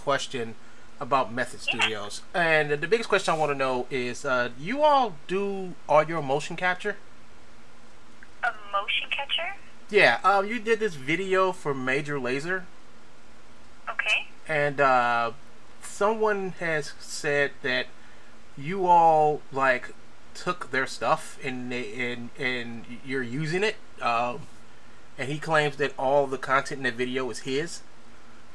question about Method Studios, and the biggest question I want to know is, you all do all your motion capture? A motion catcher? Yeah, you did this video for Major Lazer. Okay. And someone has said that you all like took their stuff and you're using it. And he claims that all the content in the video is his.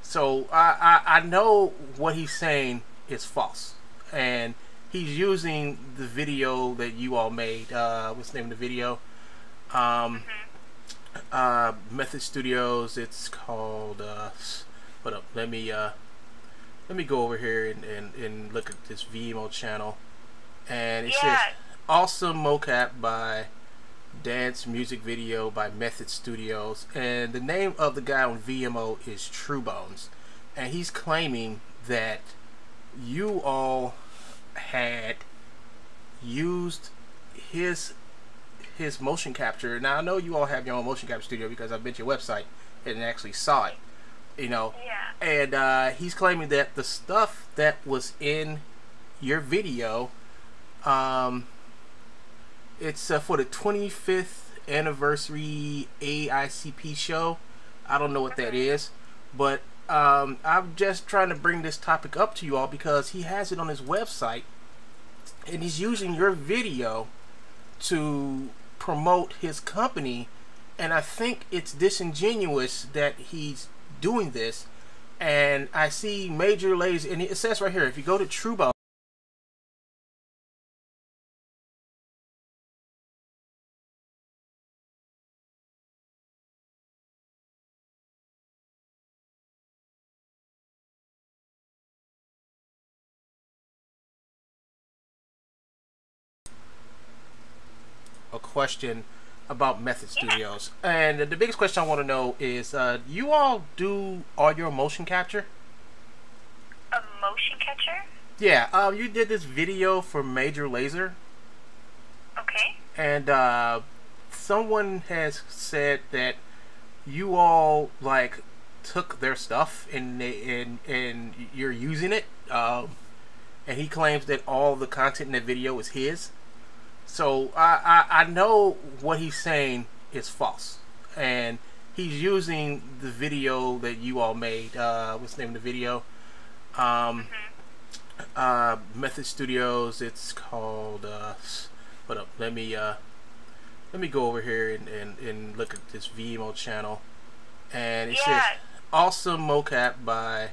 So I know what he's saying is false, and he's using the video that you all made. What's the name of the video? Method Studios. It's called. Hold up. Let me go over here and look at this VMO channel, and it says awesome mocap by dance music video by Method Studios, and the name of the guy on VMO is True Bones, and he's claiming that you all had used his motion capture. Now I know you all have your own motion capture studio because I've been to your website and actually saw it, you know. And he's claiming that the stuff that was in your video, it's for the 25th anniversary AICP show. I don't know what that is, but I'm just trying to bring this topic up to you all because he has it on his website, and he's using your video to promote his company, and I think it's disingenuous that he's doing this. And I see Major Lazer, and it says right here, if you go to Truebone, a question about Method Studios, and the biggest question I want to know is, you all do all your motion capture? A motion catcher? Yeah, you did this video for Major Lazer. Okay. And someone has said that you all like took their stuff and you're using it, and he claims that all the content in the video is his. So I know what he's saying is false, and he's using the video that you all made. What's the name of the video? Method Studios. It's called. Hold up. Let me go over here and look at this VMO channel, and it says awesome mocap by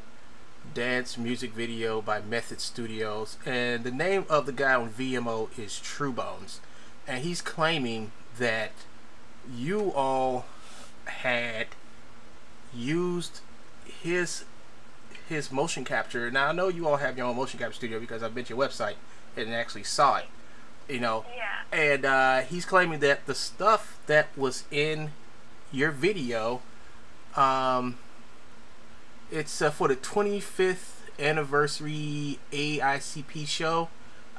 dance music video by Method Studios, and the name of the guy on VMO is True Bones, and he's claiming that you all had used his motion capture. Now I know you all have your own motion capture studio because I've been to your website and actually saw it, you know. And he's claiming that the stuff that was in your video, it's for the 25th anniversary AICP show.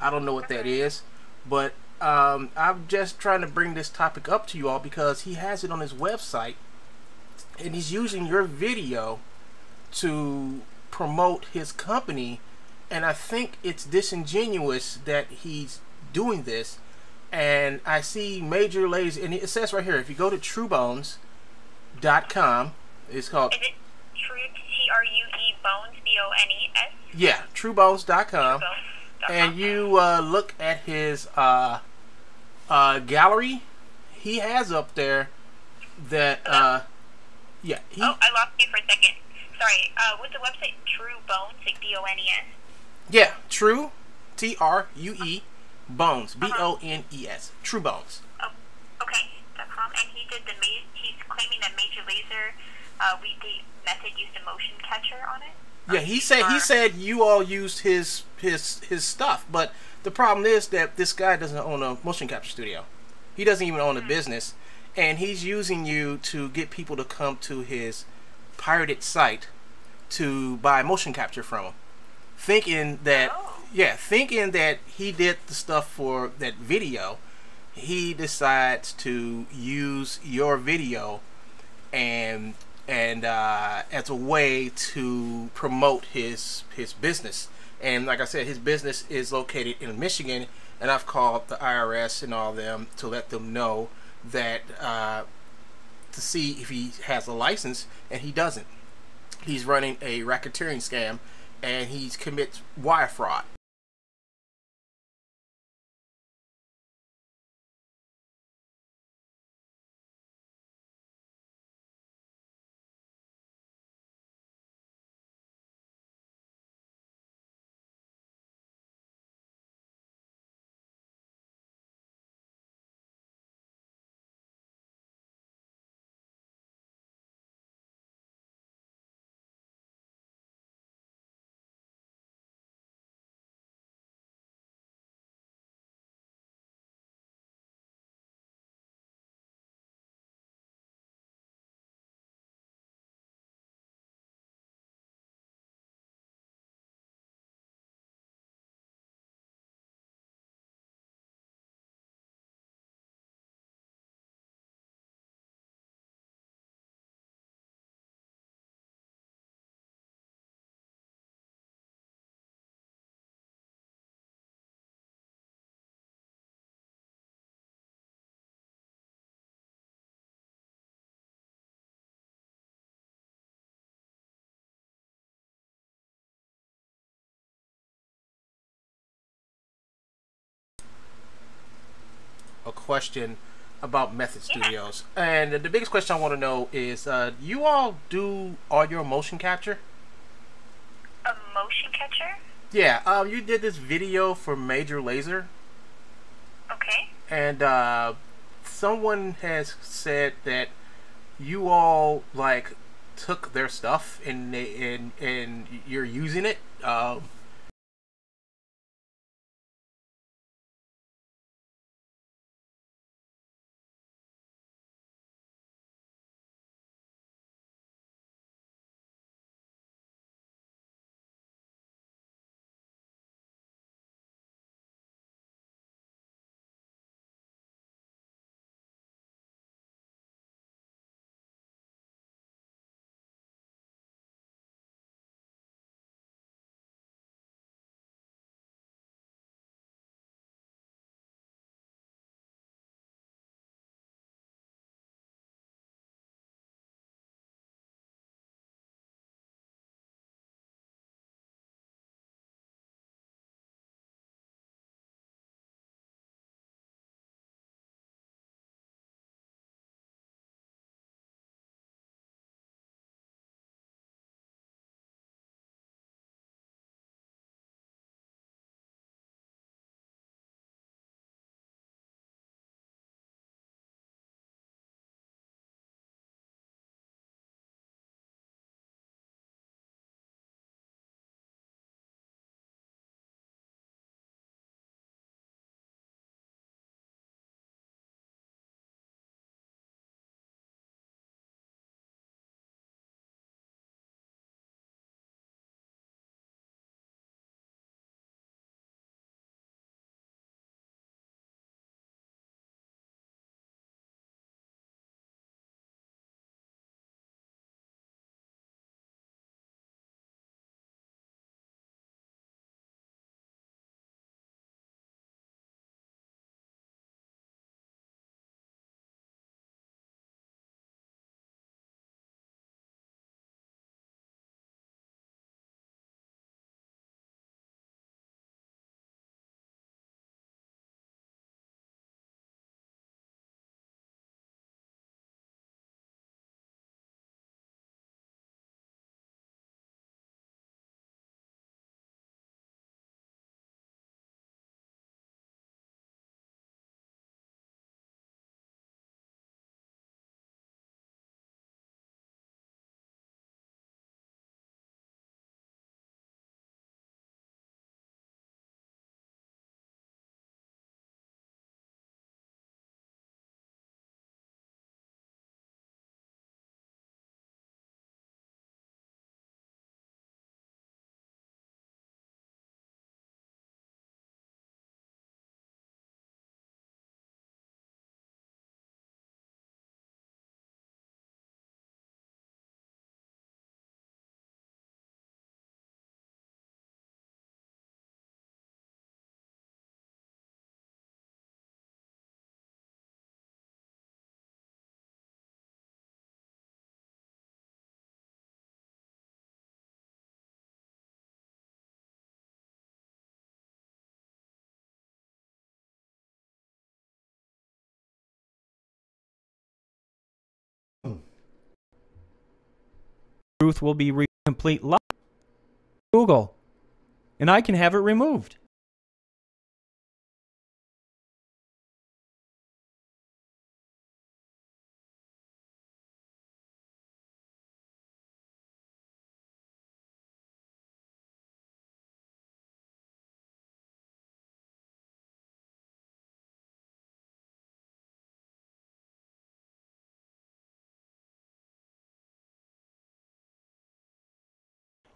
I don't know what that is, but I'm just trying to bring this topic up to you all because he has it on his website, and he's using your video to promote his company, and I think it's disingenuous that he's doing this. And I see Major Lazer, and it says right here, if you go to truebones.com, it's called... True, T-R-U-E, Bones, B-O-N-E-S? Yeah, truebones.com. And you look at his gallery. He has up there that, yeah. Oh, I lost you for a second. Sorry, what's the website? True Bones, like B-O-N-E-S? Yeah, True, T-R-U-E, Bones, B-O-N-E-S. True Bones. Oh, okay. .com. And he did he's claiming that Major Lazer, the Method used a motion catcher on it? Yeah, he said you all used his stuff, but the problem is that this guy doesn't own a motion capture studio. He doesn't even own a business, and he's using you to get people to come to his pirated site to buy motion capture from him, thinking that thinking that he did the stuff for that video. He decides to use your video and and as a way to promote his business. And like I said, his business is located in Michigan, and I've called the IRS and all them to let them know that to see if he has a license, and he doesn't. He's running a racketeering scam, and he's commits wire fraud. A question about Method Studios, and the biggest question I want to know is, you all do audio motion capture? A motion catcher? Yeah, you did this video for Major Lazer. Okay. And someone has said that you all like took their stuff and you're using it. truth will be complete lie. Google, and I can have it removed.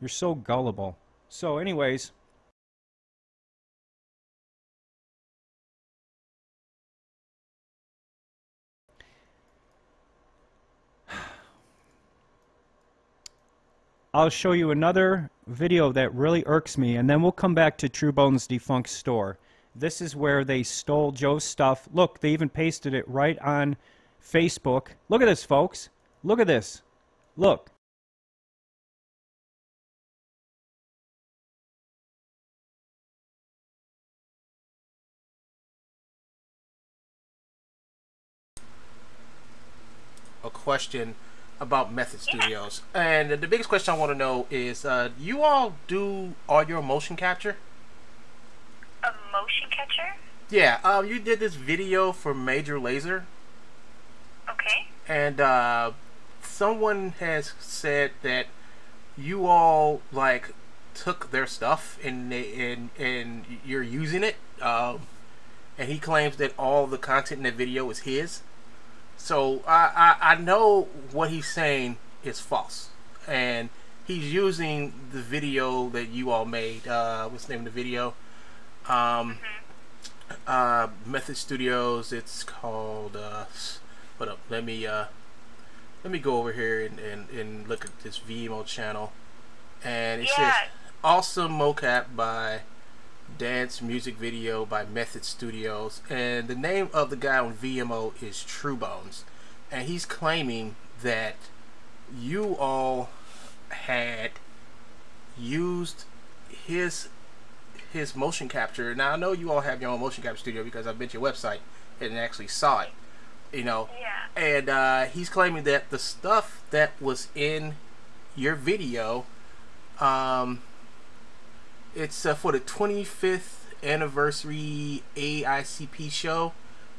You're so gullible. So anyways, I'll show you another video that really irks me, and then we'll come back to Truebone's defunct store. This is where they stole Joe's stuff. Look, they even pasted it right on Facebook. Look at this, folks. Look at this. Look. A question about Method Studios, and the biggest question I want to know is, you all do all your motion capture? A motion catcher? Yeah, you did this video for Major Lazer. Okay. And someone has said that you all like took their stuff and you're using it, and he claims that all the content in the video is his. So I know what he's saying is false, and he's using the video that you all made. What's the name of the video? Method Studios. It's called. Hold up. Let me go over here and look at this VMO channel, and it says awesome mocap by dance music video by Method Studios, and the name of the guy on VMO is Truebones, and he's claiming that you all had used his motion capture. Now I know you all have your own motion capture studio because I've been to your website and actually saw it, you know. And he's claiming that the stuff that was in your video, it's for the 25th anniversary AICP show.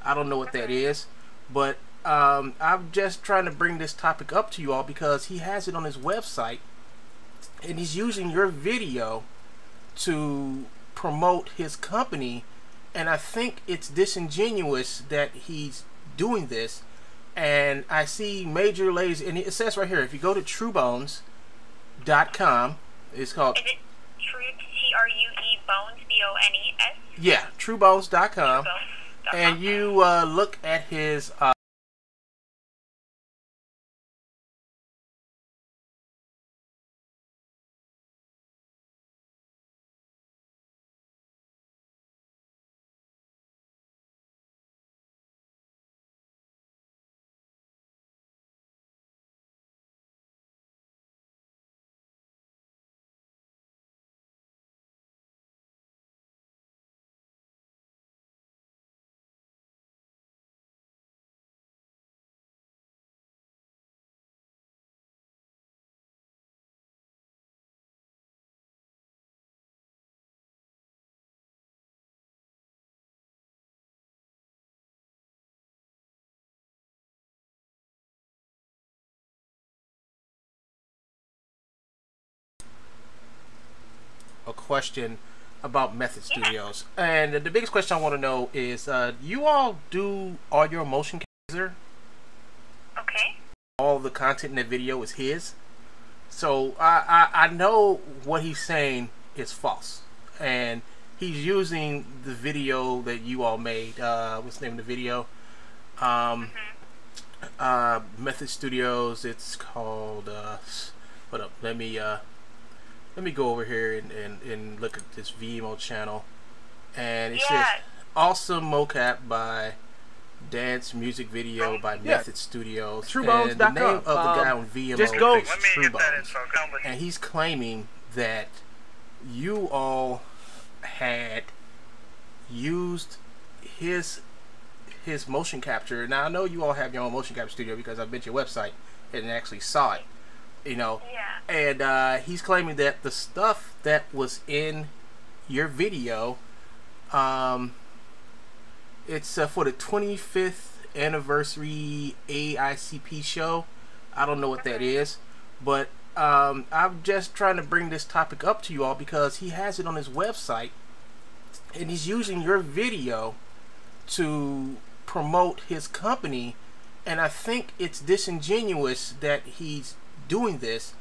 I don't know what that is, but I'm just trying to bring this topic up to you all because he has it on his website, and he's using your video to promote his company, and I think it's disingenuous that he's doing this. And I see Major Lazer, and it says right here, if you go to truebones.com, it's called... T-R-U-E Bones, B-O-N-E-S? Yeah, truebones.com. And you look at his... a question about Method Studios, and the biggest question I want to know is, you all do all your motion capture? Okay. All the content in the video is his. So I know what he's saying is false, and he's using the video that you all made. What's the name of the video? Method Studios. It's called. Hold up. Let me go over here and look at this VMO channel, and it says awesome mocap by dance music video by Method Studios. Truebones. And the name of the guy on VMO is Truebones, and he's claiming that you all had used his motion capture. Now I know you all have your own motion capture studio because I've been to your website and actually saw it. You know, Yeah. and he's claiming that the stuff that was in your video, um, it's for the 25th anniversary AICP show. I don't know what that is, but I'm just trying to bring this topic up to you all because he has it on his website, and he's using your video to promote his company, and I think it's disingenuous that he's doing this.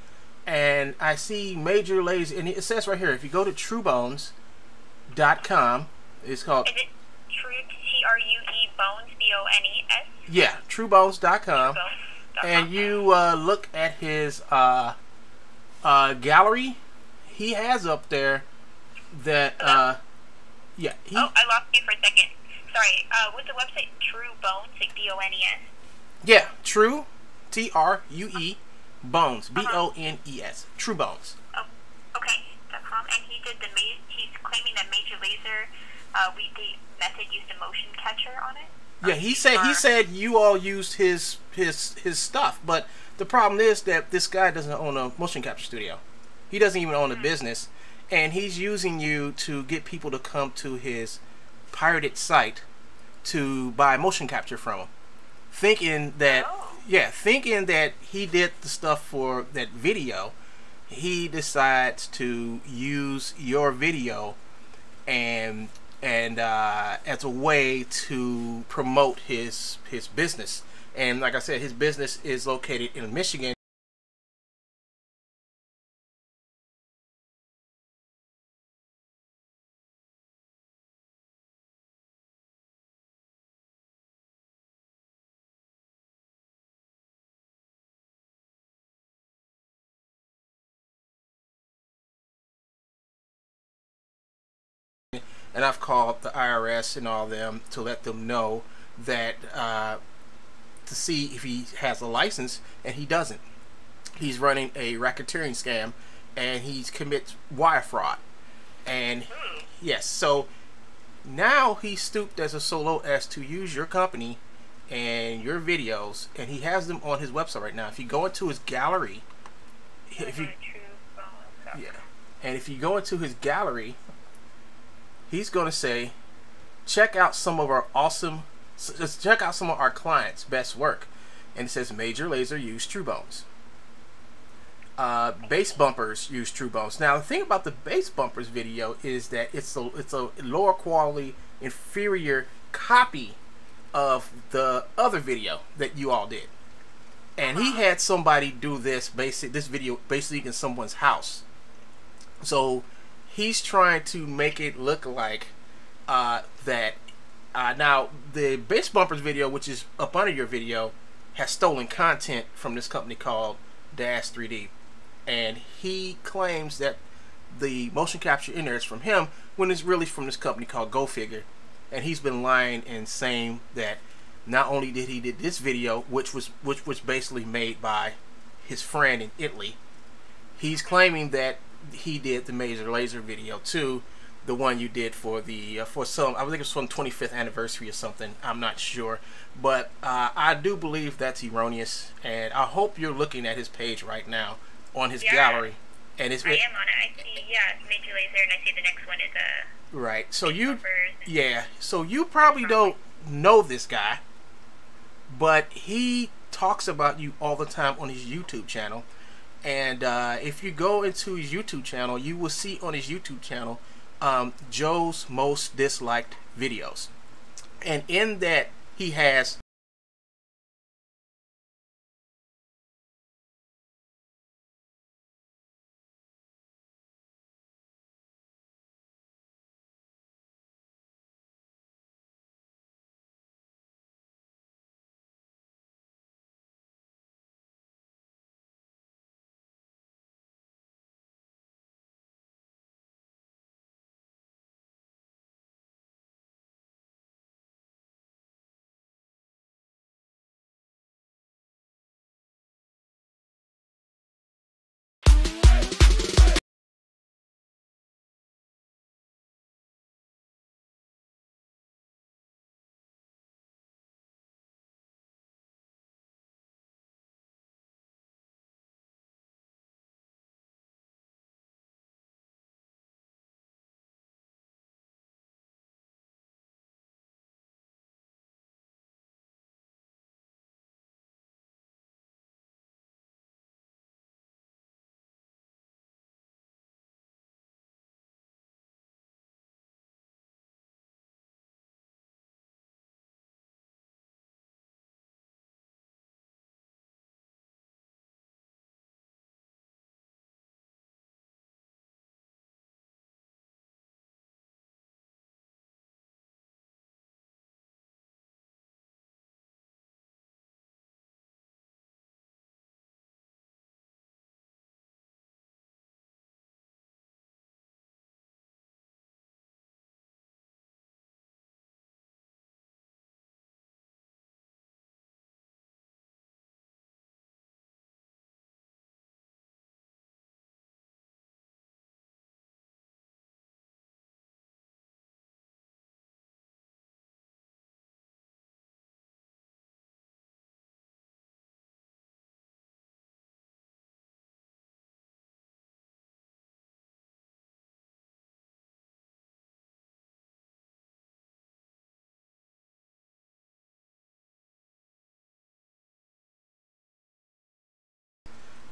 And I see Major Lazer, and it says right here, if you go to truebones.com, it's called... Is it True, True Bones, BONES? Yeah, truebones.com. And you look at his gallery, he has up there that... yeah. Oh, I lost you for a second. Sorry, what's the website? True Bones, like BONES? Yeah, True, TRUE, Bones, BONES, True Bones. Oh, okay. .com. And he did he's claiming that Major Lazer, the method used a motion catcher on it. Yeah, he said you all used his stuff, but the problem is that this guy doesn't own a motion capture studio. He doesn't even own a business, and he's using you to get people to come to his pirated site to buy motion capture from him, thinking that thinking that he did the stuff for that video. He decides to use your video and as a way to promote his business. And like I said, his business is located in Michigan. And I've called the IRS and all them to let them know that to see if he has a license, and he doesn't. He's running a racketeering scam, and he's commits wire fraud. And yes, so now he's stooped as a solo as to use your company and your videos, and he has them on his website right now. If you go into his gallery, and if you go into his gallery, he's going to say, check out some of our check out some of our clients' best work. And it says Major Lazer used True Bones. Bass bumpers use True Bones. Now the thing about the bass bumpers video is that it's a lower quality, inferior copy of the other video that you all did. And he had somebody do this video basically in someone's house. So he's trying to make it look like that. Now, the bass bumpers video, which is up under your video, has stolen content from this company called Dash 3D. And he claims that the motion capture in there is from him, when it's really from this company called Go Figure. And he's been lying and saying that not only did he did this video, which was basically made by his friend in Italy, he's claiming that he did the Major Lazer video too, the one you did for the for some, I think it was from 25th anniversary or something. I'm not sure, but I do believe that's erroneous, and I hope you're looking at his page right now on his gallery. And it's, I am on it. I see, Major Lazer, and I see the next one is right. So so you probably don't know this guy, but he talks about you all the time on his YouTube channel. And if you go into his YouTube channel, you will see on his YouTube channel Joe's most disliked videos, and in that he has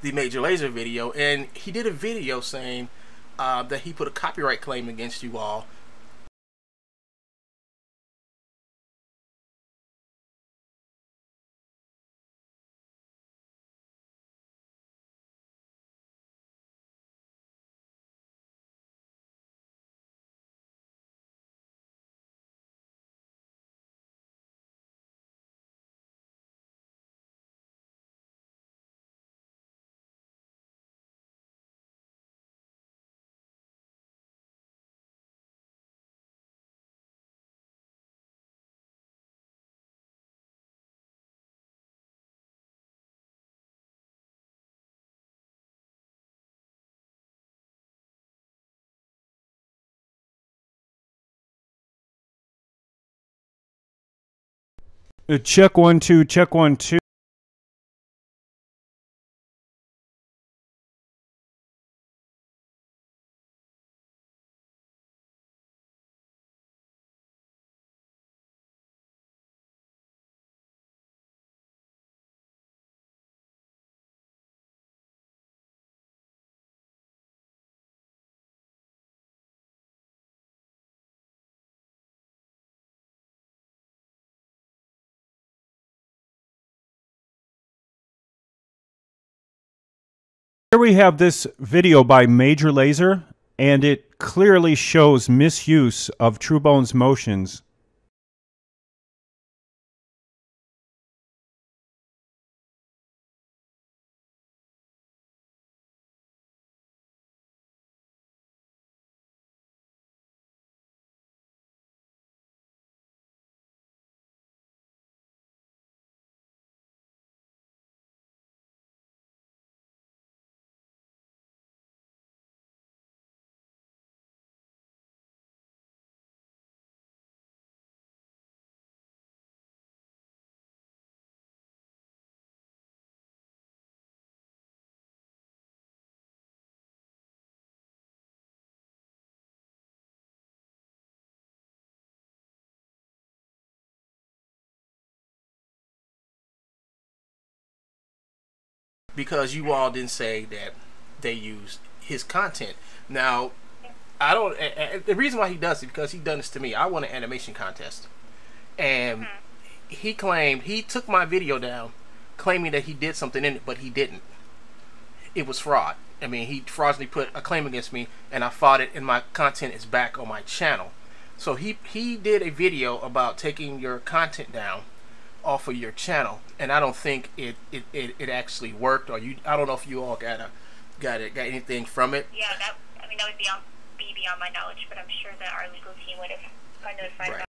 the Major Lazer video, and he did a video saying that he put a copyright claim against you all. Check 1 2, check 1 2. Here we have this video by Major Lazer, and it clearly shows misuse of Truebone's motions. Because you all didn't say that they used his content. Now, I don't. The reason why he does it because he done this to me. I won an animation contest, and he claimed he took my video down, claiming that he did something in it, but he didn't. It was fraud. I mean, he fraudulently put a claim against me, and I fought it, and my content is back on my channel. So he did a video about taking your content down off of your channel, and I don't think it actually worked, or I don't know if you all got anything from it. Yeah, that would be beyond my knowledge, but I'm sure that our legal team would have notified. Right.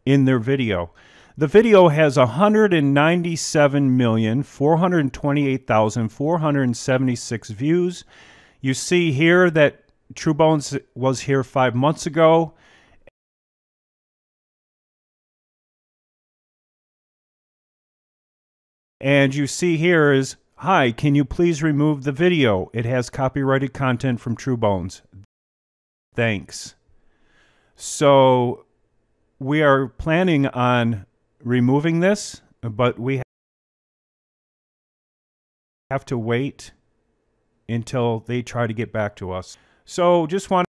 in their video. The video has 197,428,476 views. You see here that True Bones was here 5 months ago. And you see here is, hi, can you please remove the video? It has copyrighted content from True Bones. Thanks. So we are planning on removing this, but we have to wait until they try to get back to us. So just want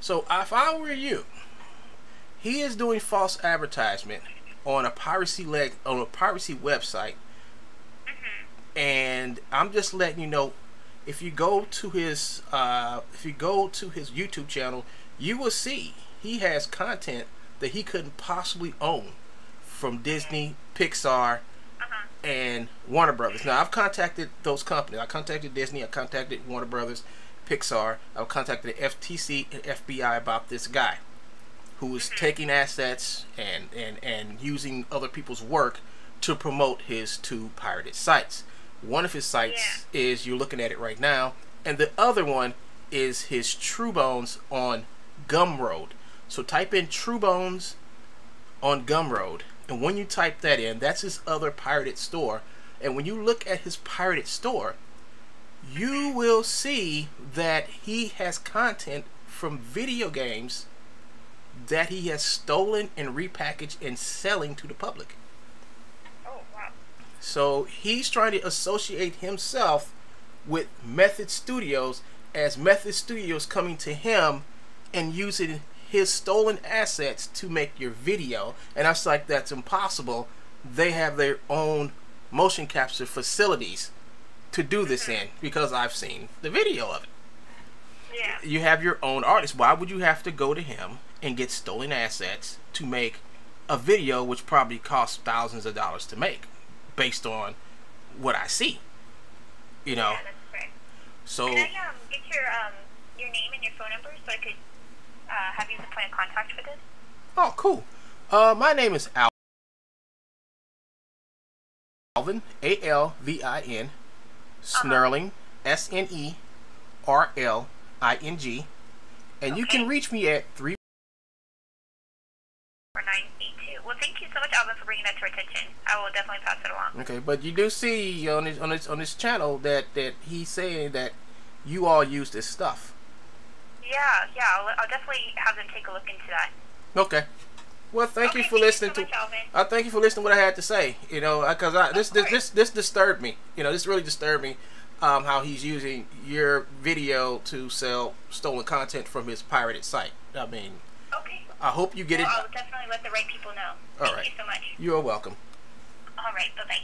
So if I were you, he is doing false advertisement on a piracy website, and I'm just letting you know, if you go to his YouTube channel, you will see he has content that he couldn't possibly own from Disney, Pixar, and Warner Brothers. Now, I've contacted those companies. I contacted Disney, I contacted Warner Brothers, Pixar. I've contacted the FTC and FBI about this guy who is taking assets and using other people's work to promote his 2 pirated sites. One of his sites is, you're looking at it right now, and the other one is his True Bones on Gumroad. So type in True Bones on Gumroad, and when you type that in, that's his other pirated store. And when you look at his pirated store, you will see that he has content from video games that he has stolen and repackaged and selling to the public. Oh, wow. So he's trying to associate himself with Method Studios, as Method Studios coming to him and using his stolen assets to make your video. And I was like, that's impossible. They have their own motion capture facilities to do this in, because I've seen the video of it. Yeah. You have your own artist. Why would you have to go to him and get stolen assets to make a video which probably costs thousands of dollars to make, based on what I see? You know. Yeah, that's great. So can I get your name and your phone number so I could have you as a point of contact for this? Oh, cool. My name is Alvin, Alvin, Snurling, Snerling, and you can reach me at 34982. Well, thank you so much, Alvin, for bringing that to our attention. I will definitely pass it along. Okay, but you do see on his channel that he's saying that you all use this stuff. Yeah, I'll definitely have them take a look into that. Okay. Well, thank you for listening to. I thank you for listening to what I had to say. You know, because this disturbed me. You know, this really disturbed me. How he's using your video to sell stolen content from his pirated site. I mean, okay. I hope you get it. I'll definitely let the right people know. Thank you so much. You're welcome. All right. Bye bye.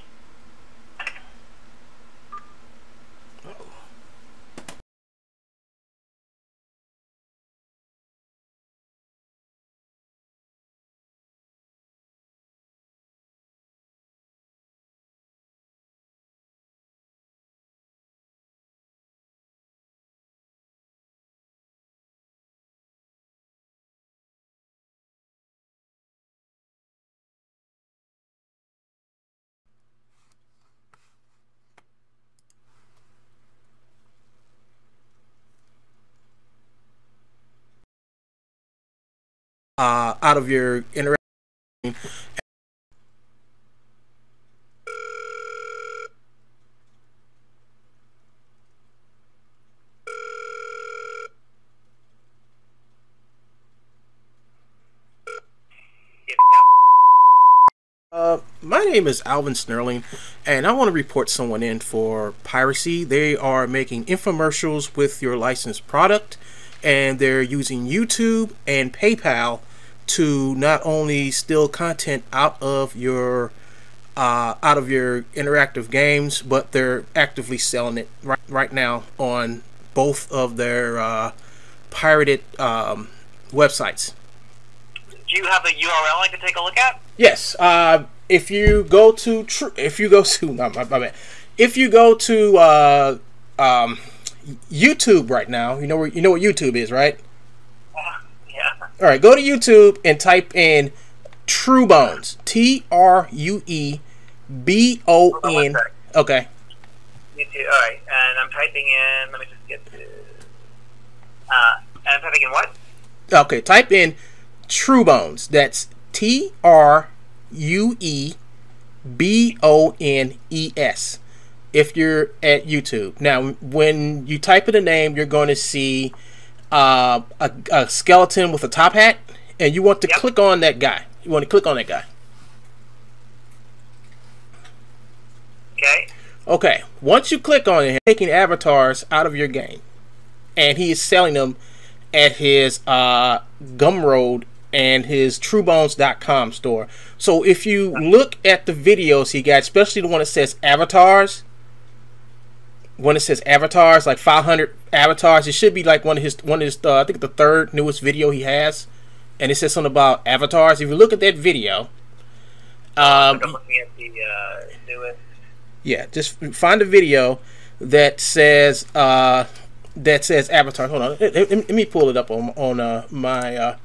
out of your interaction. My name is Alvin Snurling, and I want to report someone in for piracy. They are making infomercials with your licensed product, and they're using YouTube and PayPal to not only steal content out of your interactive games, but they're actively selling it right now on both of their pirated websites. Do you have a URL I can take a look at? Yes. If you go to YouTube right now, you know what YouTube is, right? Yeah. All right, go to YouTube and type in Truebones. TRUEBON. Okay. YouTube. All right, and I'm typing in. Let me just get to. And I'm typing in what? Okay, type in Truebones. That's TRUEBONES. If you're at YouTube. Now, when you type in a name, you're going to see a skeleton with a top hat, and you want to click on that guy. You want to click on that guy. Okay. Okay. Once you click on it, he's taking avatars out of your game, and he is selling them at his Gumroad and his Truebones.com store. So if you look at the videos he got, especially the one that says avatars, when it says avatars, like 500 avatars, it should be like one of his I think the third newest video he has, and it says something about avatars. If you look at that video, I'm looking at the newest. Yeah, just find a video that says avatars. Hold on, let me pull it up on my.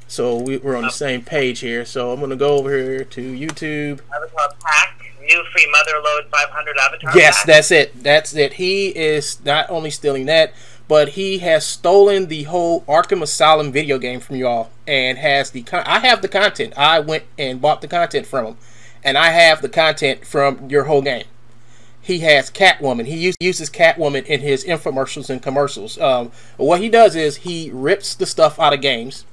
So we're on the same page here. So I'm gonna go over here to YouTube. Avatar pack, new free motherload 500 avatars. Yes, pack. that's it. That's it. He is not only stealing that, but he has stolen the whole Arkham Asylum video game from y'all, and has I have the content. I went and bought the content from him, and I have the content from your whole game. He has Catwoman. He uses Catwoman in his infomercials and commercials. What he does is he rips the stuff out of games.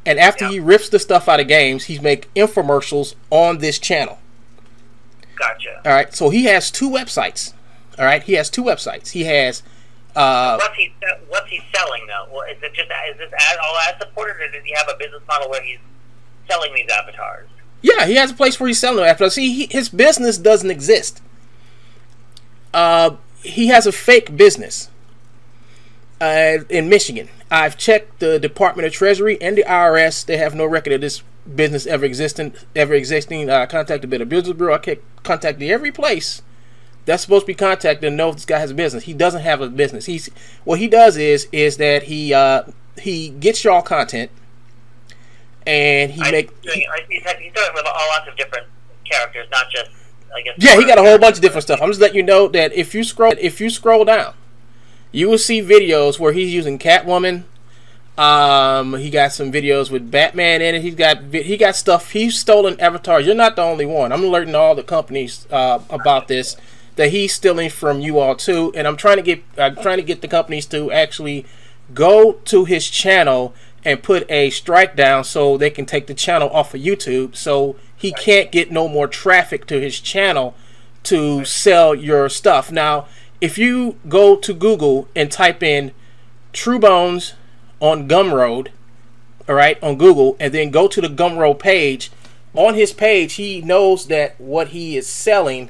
And after he rips the stuff out of games, he's make infomercials on this channel. Gotcha. All right. So he has two websites. All right. He has two websites. He has. What's he selling though? Well, is this all ad supported, or does he have a business model where he's selling these avatars? Yeah, he has a place where he's selling them avatars. See, his business doesn't exist. He has a fake business in Michigan. I've checked the Department of Treasury and the IRS. They have no record of this business ever existing. I contacted the Better Business Bureau. I contacted every place that's supposed to be contacted to know if this guy has a business. He doesn't have a business. What he does is that he gets y'all content, and he's doing it with lots of different characters, not just. I guess. Yeah, he got a whole bunch of different stuff. I'm just letting you know that if you scroll down, you will see videos where he's using Catwoman. He got some videos with Batman in it. He got stuff. He's stolen avatars. You're not the only one. I'm alerting all the companies about this, that he's stealing from you all too. And I'm trying to get the companies to actually go to his channel and put a strike down so they can take the channel off of YouTube, so he can't get no more traffic to his channel to sell your stuff. Now, if you go to Google and type in Truebones on Gumroad, all right, on Google, and then go to the Gumroad page, on his page, he knows that what he is selling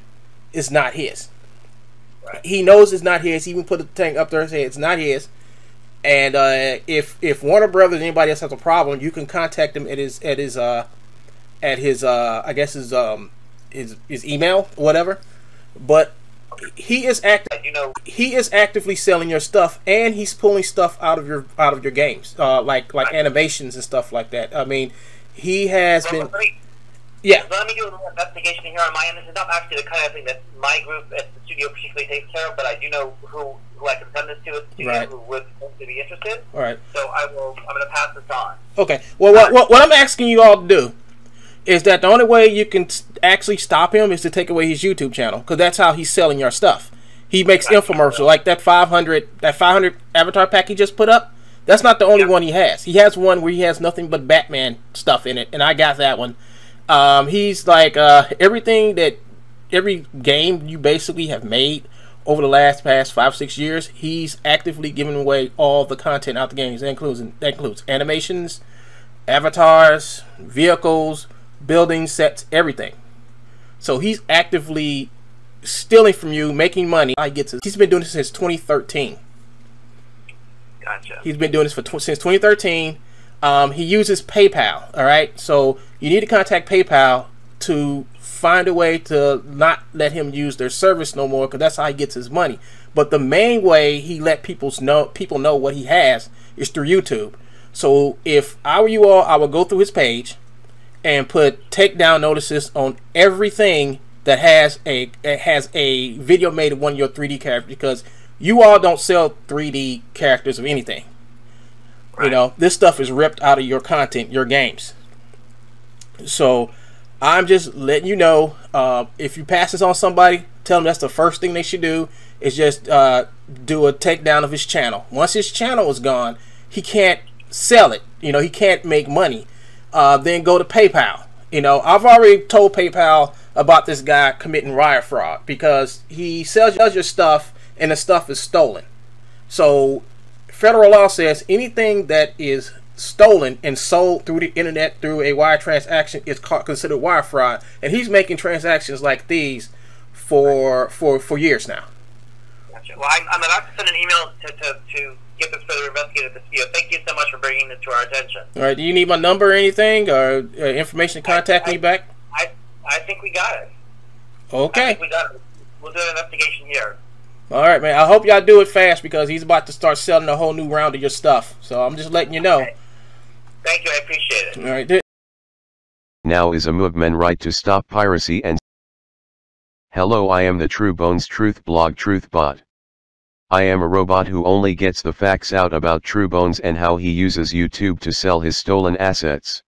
is not his. Right. He knows it's not his. He even put the thing up there and say it's not his. And if Warner Brothers or anybody else has a problem, you can contact him at his I guess his email or whatever. But he is actively selling your stuff, and he's pulling stuff out of your games, like animations and stuff like that. I mean, he has been. Yeah. So let me do a little investigation here on my end. This is not actually the kind of thing that my group at the studio particularly takes care of, but I do know who I can send this to at the studio who would be interested. All right. So I'm going to pass this on. Okay. Well, what I'm asking you all to do is that the only way you can actually stop him is to take away his YouTube channel, because that's how he's selling your stuff. He makes infomercial like that 500 avatar pack he just put up. That's not the only one he has. He has one where he has nothing but Batman stuff in it, and I got that one. He's like every game you basically have made over the past 5-6 years, he's actively giving away all the content out the games. That includes animations, avatars, vehicles, building sets, everything. So he's actively stealing from you, making money. He's been doing this since 2013. Gotcha. He's been doing this since 2013. He uses PayPal. All right, so you need to contact PayPal to find a way to not let him use their service no more, because that's how he gets his money. But the main way he let people know what he has is through YouTube. So if I were you all, I would go through his page and put takedown notices on everything that has a video made of one of your 3D characters, because you all don't sell 3D characters of anything. Right. You know, this stuff is ripped out of your content, your games. So I'm just letting you know, if you pass this on somebody, tell them that's the first thing they should do, is just do a takedown of his channel. Once his channel is gone, he can't sell it. You know, he can't make money. Then go to PayPal. You know, I've already told PayPal about this guy committing wire fraud, because he sells your stuff and the stuff is stolen. So federal law says anything that is stolen and sold through the internet through a wire transaction is considered wire fraud, and he's making transactions like these for years now. Gotcha. Well, I'm about to send an email to get this further investigated at the studio. Thank you so much for bringing this to our attention. All right. Do you need my number or anything, or information to contact me back? I think we got it. Okay. I think we got it. We'll do an investigation here. All right, man. I hope y'all do it fast, because he's about to start selling a whole new round of your stuff. So I'm just letting you know. Okay. Thank you. I appreciate it. All right. Now is a movement right to stop piracy and... Hello, I am the True Bones Truth Blog Truth Bot. I am a robot who only gets the facts out about True Bones and how he uses YouTube to sell his stolen assets.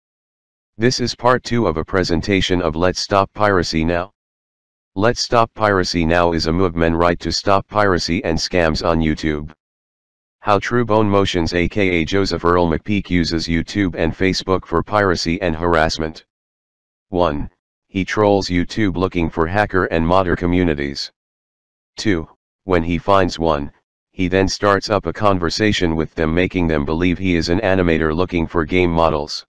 This is part 2 of a presentation of Let's Stop Piracy Now. Let's Stop Piracy Now is a movement right to stop piracy and scams on YouTube. How True Bone Motions aka Joseph Earl McPeak uses YouTube and Facebook for piracy and harassment. 1. He trolls YouTube looking for hacker and modder communities. 2. When he finds one, he then starts up a conversation with them, making them believe he is an animator looking for game models.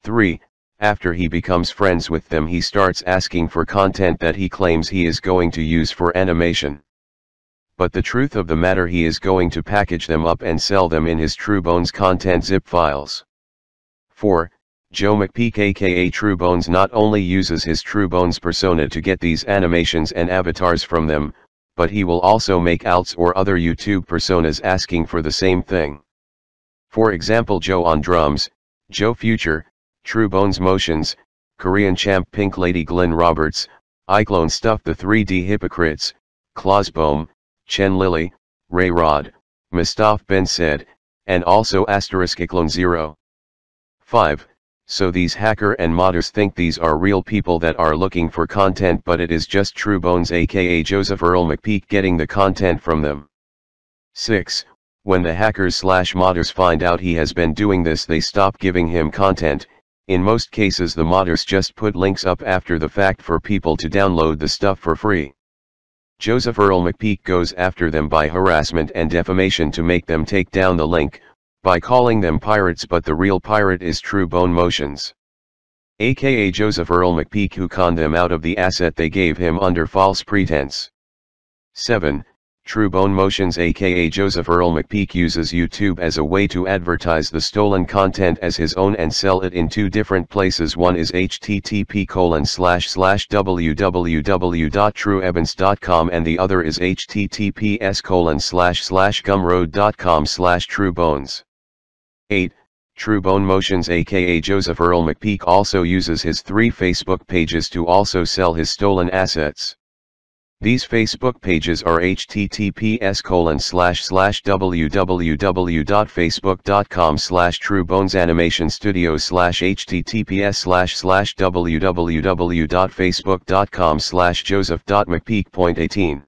3. After he becomes friends with them, he starts asking for content that he claims he is going to use for animation. But the truth of the matter, he is going to package them up and sell them in his True Bones content zip files. 4. Joe McPeak aka True Bones not only uses his True Bones persona to get these animations and avatars from them, but he will also make alts or other YouTube personas asking for the same thing. For example, Joe on drums, Joe Future, True Bones Motions, Korean Champ Pink Lady Glenn Roberts, Iclone Stuff the 3D Hypocrites, Clausbohm, Chen Lily, Ray Rod, Mustaf Ben Said, and also *Iclone 0. 5. So these hacker and modders think these are real people that are looking for content, but it is just True Bones aka Joseph Earl McPeak getting the content from them. 6. When the hackers/modders find out he has been doing this, they stop giving him content. In most cases the modders just put links up after the fact for people to download the stuff for free. Joseph Earl McPeak goes after them by harassment and defamation to make them take down the link, by calling them pirates, but the real pirate is True Bone Motions, aka Joseph Earl McPeak, who conned them out of the asset they gave him under false pretense. 7. True Bone Motions aka Joseph Earl McPeak uses YouTube as a way to advertise the stolen content as his own and sell it in 2 different places. One is http://www.trueevans.com and the other is https://gumroad.com/truebones. 8. True Bone Motions aka Joseph Earl McPeak also uses his 3 Facebook pages to also sell his stolen assets. These Facebook pages are https://www.facebook.com/truebonesanimationstudios/ https://www.facebook.com/joseph.mcpeak.18.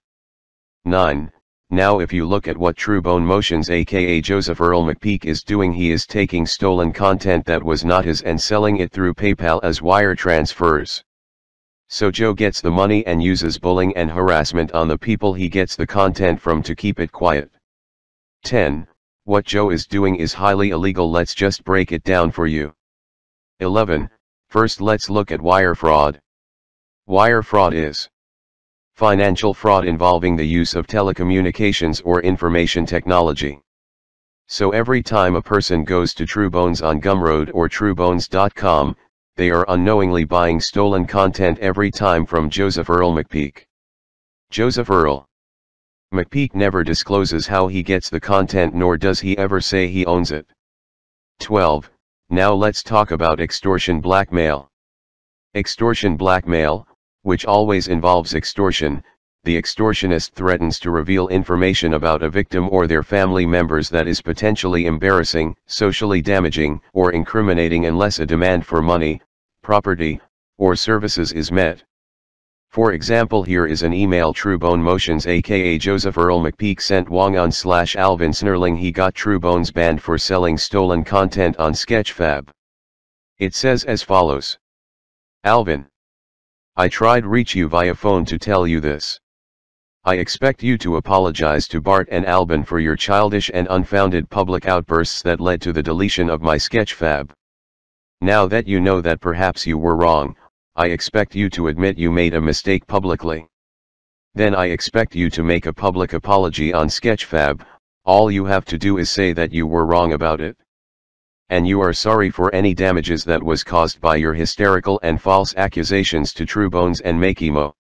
9. Now if you look at what True Bone Motions aka Joseph Earl McPeak is doing, he is taking stolen content that was not his and selling it through PayPal as wire transfers. So Joe gets the money and uses bullying and harassment on the people he gets the content from to keep it quiet. 10. What Joe is doing is highly illegal. Let's just break it down for you. 11. First let's look at wire fraud. Wire fraud is financial fraud involving the use of telecommunications or information technology. So every time a person goes to TrueBones on Gumroad or truebones.com, they are unknowingly buying stolen content every time from Joseph Earl McPeak. Joseph Earl McPeak never discloses how he gets the content, nor does he ever say he owns it. 12. Now let's talk about extortion blackmail. Extortion blackmail, which always involves extortion. The extortionist threatens to reveal information about a victim or their family members that is potentially embarrassing, socially damaging, or incriminating unless a demand for money, property, or services is met. For example, here is an email True Bone Motions aka Joseph Earl McPeak sent Wungun/Alvin Snurling. He got True Bones banned for selling stolen content on Sketchfab. It says as follows. Alvin, I tried reach you via phone to tell you this. I expect you to apologize to Bart and Albin for your childish and unfounded public outbursts that led to the deletion of my Sketchfab. Now that you know that perhaps you were wrong, I expect you to admit you made a mistake publicly. Then I expect you to make a public apology on Sketchfab. All you have to do is say that you were wrong about it. And you are sorry for any damages that was caused by your hysterical and false accusations to TrueBones and Makimo.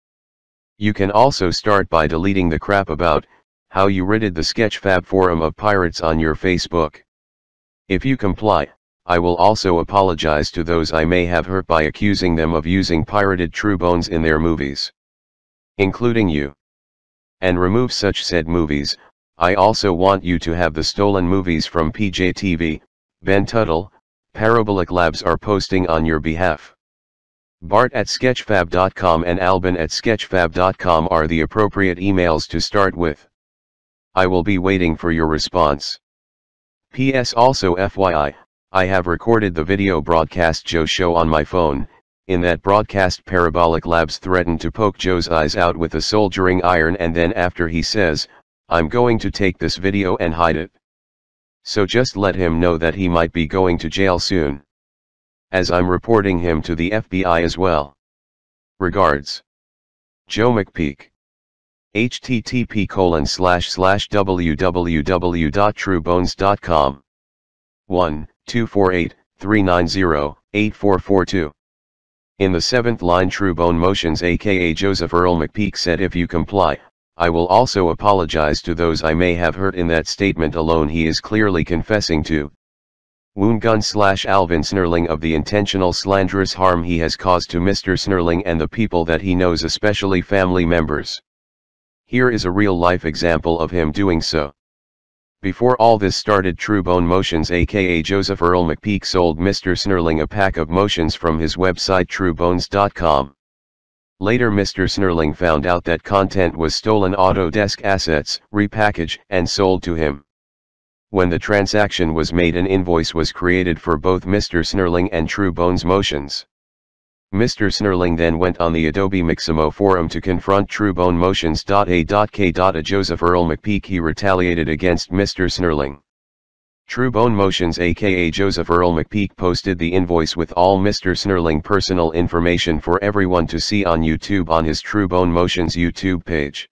You can also start by deleting the crap about how you ridded the Sketchfab forum of pirates on your Facebook. If you comply, I will also apologize to those I may have hurt by accusing them of using pirated TrueBones in their movies, including you. And remove such said movies. I also want you to have the stolen movies from PJTV, Ben Tuttle, Parabolic Labs are posting on your behalf. Bart at sketchfab.com and Albin at sketchfab.com are the appropriate emails to start with. I will be waiting for your response. P.S. Also FYI, I have recorded the video broadcast Joe show on my phone. In that broadcast Parabolic Labs threatened to poke Joe's eyes out with a soldering iron, and then after he says, I'm going to take this video and hide it. So just let him know that he might be going to jail soon, as I'm reporting him to the FBI as well. Regards, Joe McPeak. http://www.truebones.com 1-248-390-8442. In the 7th line, True Bone Motions aka Joseph Earl McPeak said, if you comply, I will also apologize to those I may have hurt. In that statement alone he is clearly confessing to Wungun/Alvin Snurling of the intentional slanderous harm he has caused to Mr. Snurling and the people that he knows, especially family members. Here is a real-life example of him doing so. Before all this started, True Bone Motions aka Joseph Earl McPeak sold Mr. Snurling a pack of motions from his website truebones.com. Later Mr. Snurling found out that content was stolen Autodesk assets, repackaged and sold to him. When the transaction was made, an invoice was created for both Mr. Snurling and True Bones Motions. Mr. Snurling then went on the Adobe Mixamo forum to confront True Bone Motions. A.K. Joseph Earl McPeak. He retaliated against Mr. Snurling. True Bone Motions aka Joseph Earl McPeak posted the invoice with all Mr. Snurling personal information for everyone to see on YouTube on his True Bone Motions YouTube page.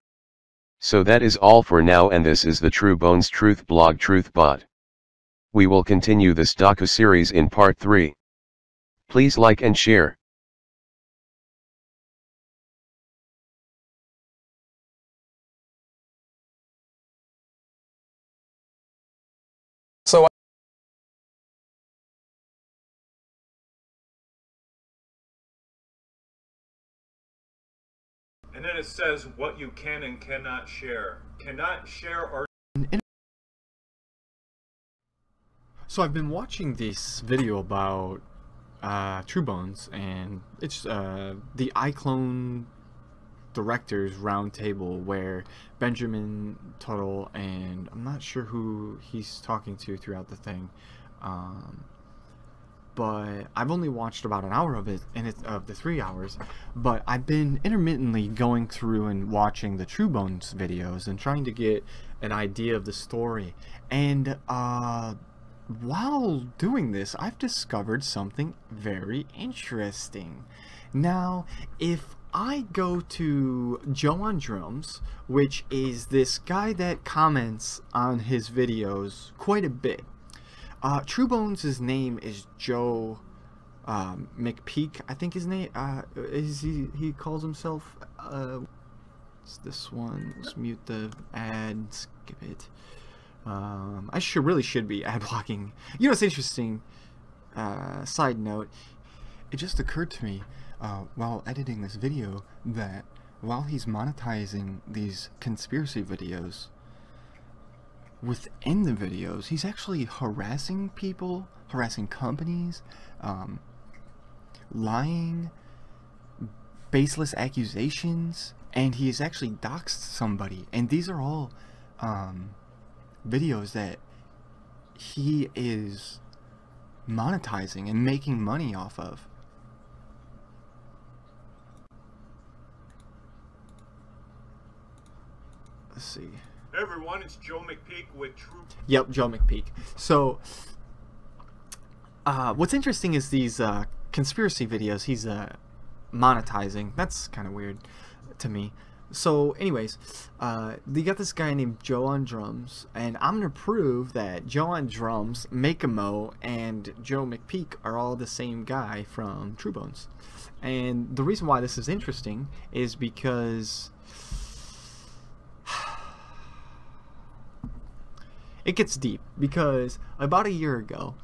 So that is all for now, and this is the True Bones Truth blog TruthBot. We will continue this docu-series in part 3. Please like and share. So And then it says what you can and cannot share. Cannot share or... So I've been watching this video about True Bones, and it's the Iclone directors roundtable where Benjamin Tuttle and I'm not sure who he's talking to throughout the thing, but I've only watched about an hour of it, and it's of the 3 hours. But I've been intermittently going through and watching the True Bones videos and trying to get an idea of the story. And while doing this, I've discovered something very interesting. Now, if I go to Joe on Drums, which is this guy that comments on his videos quite a bit. True Bones' name is Joe McPeak, I think his name, he calls himself, it's this one. Let's mute the ad, skip it. I really should be ad blocking. You know, it's interesting, side note, it just occurred to me while editing this video that while he's monetizing these conspiracy videos, within the videos he's actually harassing people, harassing companies, lying, baseless accusations, and he has actually doxed somebody. And these are all videos that he is monetizing and making money off of. Let's see. Hey everyone, it's Joe McPeak with True... Yep, Joe McPeak. So, what's interesting is these conspiracy videos he's monetizing. That's kind of weird to me. So, anyways, they got this guy named Joe on Drums, and I'm going to prove that Joe on Drums, Makemo, and Joe McPeak are all the same guy from True Bones. And the reason why this is interesting is because... it gets deep, because about a year ago,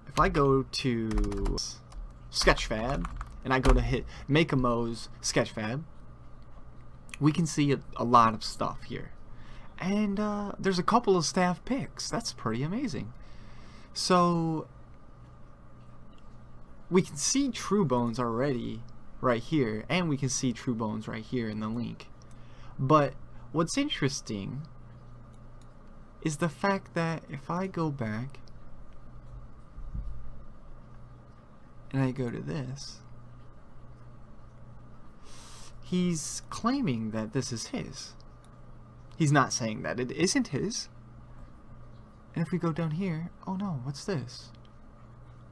if I go to Sketchfab and I go to hit Makemo's Sketchfab, we can see a lot of stuff here. And there's a couple of staff picks. That's pretty amazing. So we can see True Bones already right here, and we can see True Bones right here in the link. But what's interesting is the fact that if I go back and I go to this, he's claiming that this is his. He's not saying that it isn't his. And if we go down here, oh no, what's this?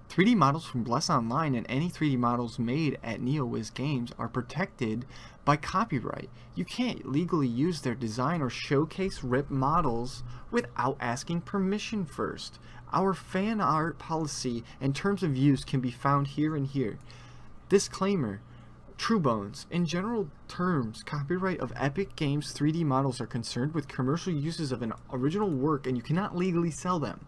3D models from Bless Online and any 3D models made at NeoWiz Games are protected by copyright. You can't legally use their design or showcase rip models without asking permission first. Our fan art policy and terms of use can be found here and here. Disclaimer. True Bones. In general terms, copyright of Epic Games 3D models are concerned with commercial uses of an original work, and you cannot legally sell them.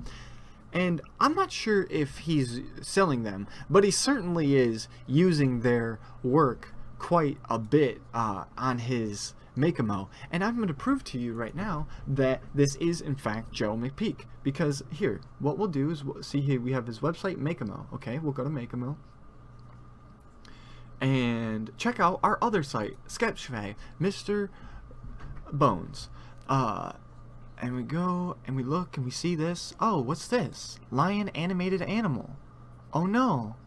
And I'm not sure if he's selling them, but he certainly is using their work quite a bit on his Makemo. And I'm going to prove to you right now that this is in fact Joe McPeak. Because here, what we'll do is, see here we have his website Makemo. Okay, we'll go to Makemo. And check out our other site, Sketchfab, Mr. Bones. And we go, and we look, and we see this. Oh, what's this? Lion animated animal. Oh no.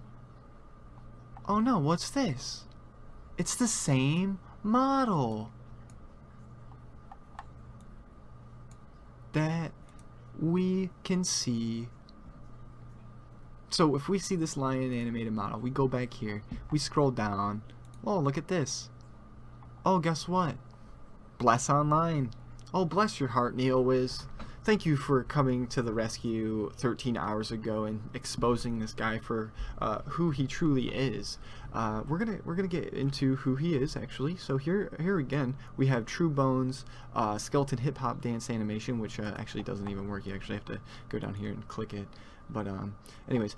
Oh no, what's this? It's the same model that we can see. So if we see this lion animated model, we go back here, we scroll down. Oh, look at this. Oh, guess what? Bless Online. Oh, bless your heart, NeoWiz. Thank you for coming to the rescue 13 hours ago and exposing this guy for who he truly is. We're gonna get into who he is actually. So here again we have True Bones skeleton hip hop dance animation, which actually doesn't even work. You actually have to go down here and click it. But anyways,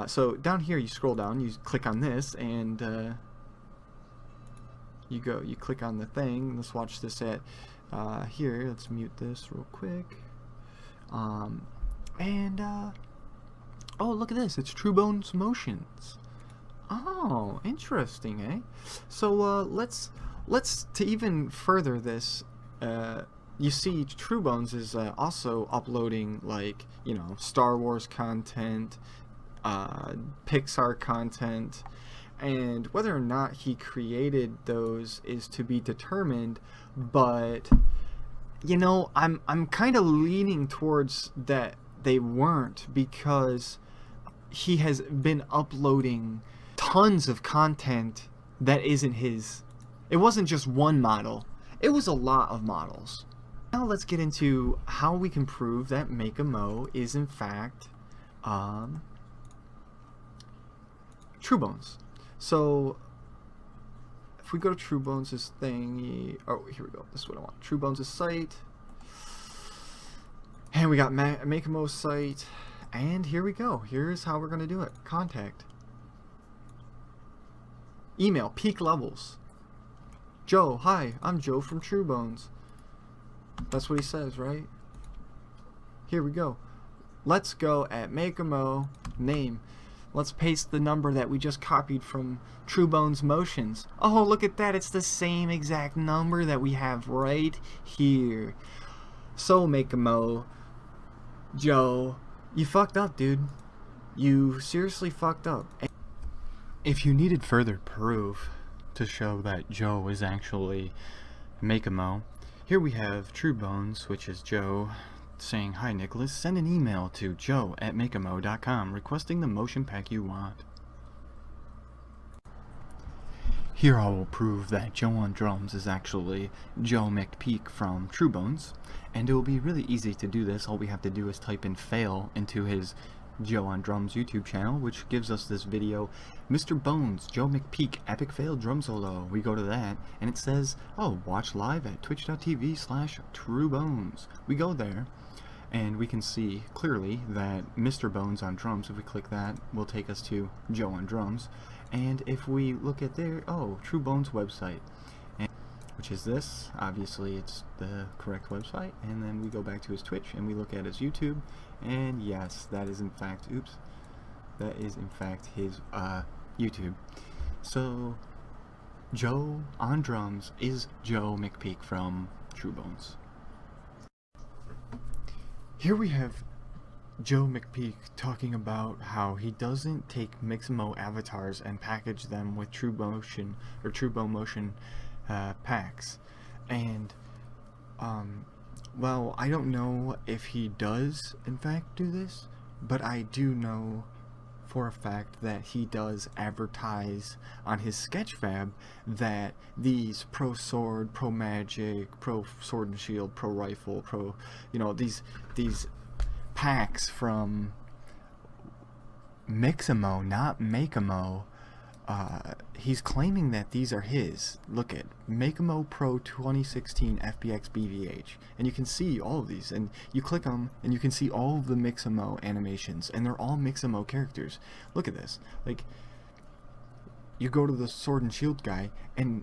so down here you scroll down, you click on this, and you click on the thing. Let's watch this at here. Let's mute this real quick. Oh, look at this. It's TrueBones Motions. Oh, interesting, eh? So let's to even further this. You see, TrueBones is also uploading, like, you know, Star Wars content, Pixar content, and whether or not he created those is to be determined. But you know, I'm kind of leaning towards that they weren't, because he has been uploading tons of content that isn't his. It wasn't just one model, it was a lot of models. Now let's get into how we can prove that Make-A-Mo is in fact TrueBones. So if we go to TrueBones' thing, oh, here we go, this is what I want. TrueBones' site, and we got Make-A-Mo's site, and here we go. Here's how we're gonna do it. Contact, email, peak levels. Joe, hi, I'm Joe from TrueBones. That's what he says, right? Here we go. Let's go at Make-A-Mo name. Let's paste the number that we just copied from TrueBones Motions. Oh, look at that. It's the same exact number that we have right here. So, Make-A-Mo, Joe, you fucked up, dude. You seriously fucked up. If you needed further proof to show that Joe is actually Make-A-Mo, here we have TrueBones, which is Joe, saying, "Hi Nicholas, send an email to joe@makeamo.com requesting the motion pack you want." Here I will prove that Joe on drums is actually Joe McPeak from TrueBones, and it will be really easy to do this. All we have to do is type in fail into his Joe on Drums YouTube channel, which gives us this video, Mr. Bones, Joe McPeak, epic fail drum solo. We go to that, and it says, oh, watch live at twitch.tv/TrueBones. We go there, and we can see clearly that Mr. Bones on drums, if we click that, will take us to Joe on drums. And if we look at there, oh, TrueBones website, and, which is this, obviously it's the correct website. And then we go back to his Twitch, and we look at his YouTube, and yes, that is in fact, oops, that is in fact his YouTube. So Joe on drums is Joe McPeak from TrueBones. Here we have Joe McPeak talking about how he doesn't take Mix-A-Mo avatars and package them with TrueBones or TrueBone Motion packs. And well, I don't know if he does in fact do this, but I do know for a fact that he does advertise on his Sketchfab that these Pro Sword, Pro Magic, Pro Sword and Shield, Pro Rifle, Pro, you know, these packs from Mix-A-Mo, not Make-A-Mo, he's claiming that these are his. Look at Make-A-Mo Pro 2016 FBX BVH, and you can see all of these, and you click them and you can see all of the Mix-A-Mo animations, and they're all Mix-A-Mo characters. Look at this. Like, you go to the Sword and Shield guy and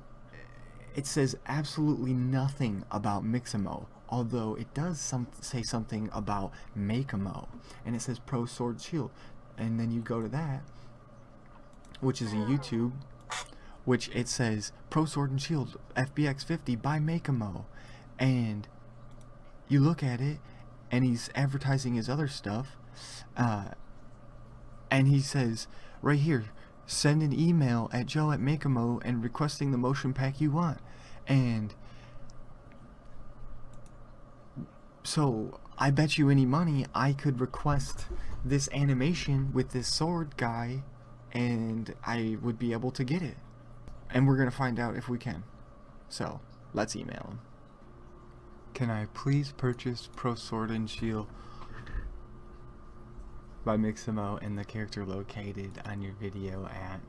it says absolutely nothing about Mix-A-Mo, although it does say something about Make-A-Mo, and it says Pro Sword Shield. And then you go to that, which is a YouTube, which it says Pro Sword and Shield FBX 50 by Make-A-Mo, and you look at it and he's advertising his other stuff, and he says right here, send an email at joe@Make-A-Mo and requesting the motion pack you want. And so I bet you any money I could request this animation with this sword guy and I would be able to get it. And we're gonna find out if we can. So let's email him. Can I please purchase Pro Sword and Shield by Mix-A-Mo and the character located on your video at...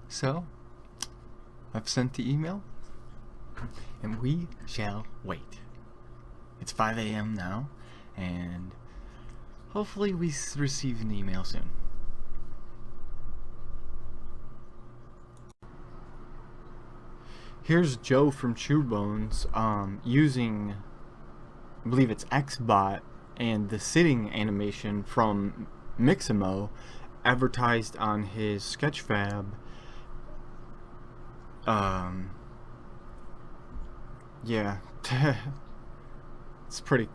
So I've sent the email and we shall wait. It's 5 AM now, and hopefully we receive an email soon. Here's Joe from True Bones using, I believe it's Xbot, and the sitting animation from Mixamo advertised on his Sketchfab. Yeah, it's pretty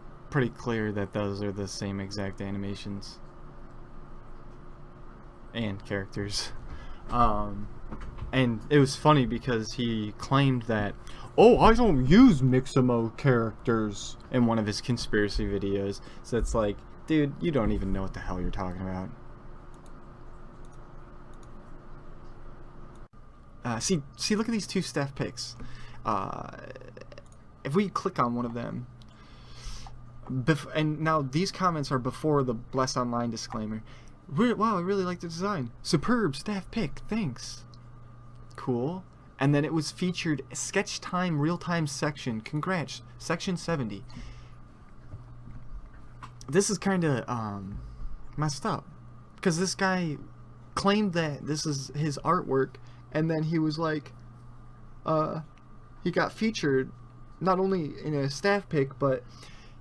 clear that those are the same exact animations and characters. And it was funny because he claimed that, oh, I don't use Mixamo characters in one of his conspiracy videos. So it's like, dude, you don't even know what the hell you're talking about. See, look at these two staff pics. If we click on one of them, and now these comments are before the Blessed Online disclaimer. Wow, I really like the design. Superb staff pic, thanks. Cool. And then it was featured sketch time real-time section. Congrats, section 70. This is kind of messed up because this guy claimed that this is his artwork, and then he was like, he got featured not only in a staff pic, but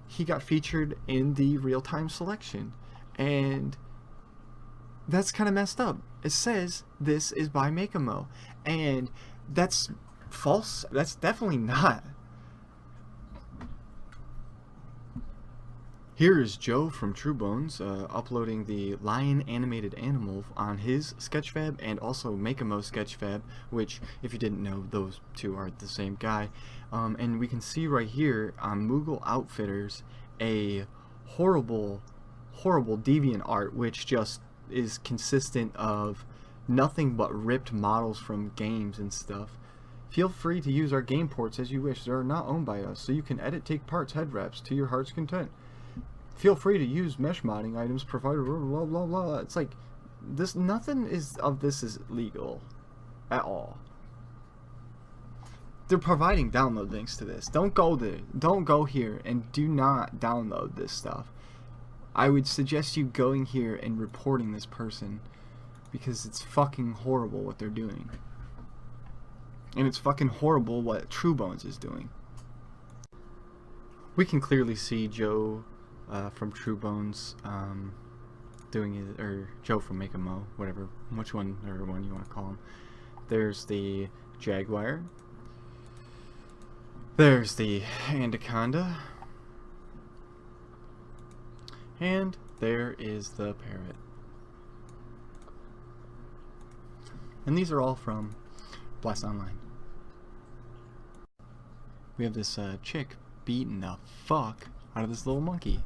he got featured in the real-time selection, and that's kind of messed up. It says this is by Mixamo, and that's false. That's definitely not. Here is Joe from True Bones uploading the lion animated animal on his Sketchfab and also Mixamo Sketchfab, which, if you didn't know, those two are the same guy. And we can see right here on Moogle Outfitters a horrible deviant art, which just is consistent of nothing but ripped models from games and stuff. Feel free to use our game ports as you wish. They are not owned by us, so you can edit, take parts, head wraps to your heart's content. Feel free to use mesh modding items provided, blah blah blah. It's like this. Nothing of this is legal at all. They're providing download links to this. Don't go there. Don't go here, and do not download this stuff. I would suggest you going here and reporting this person, because it's fucking horrible what they're doing. And it's fucking horrible what True Bones is doing. We can clearly see Joe from True Bones doing it, or Joe from Mixamo, whatever, which one or one you want to call him. There's the Jaguar. There's the Anaconda. And there is the parrot. And these are all from Blast Online. We have this chick beating the fuck out of this little monkey.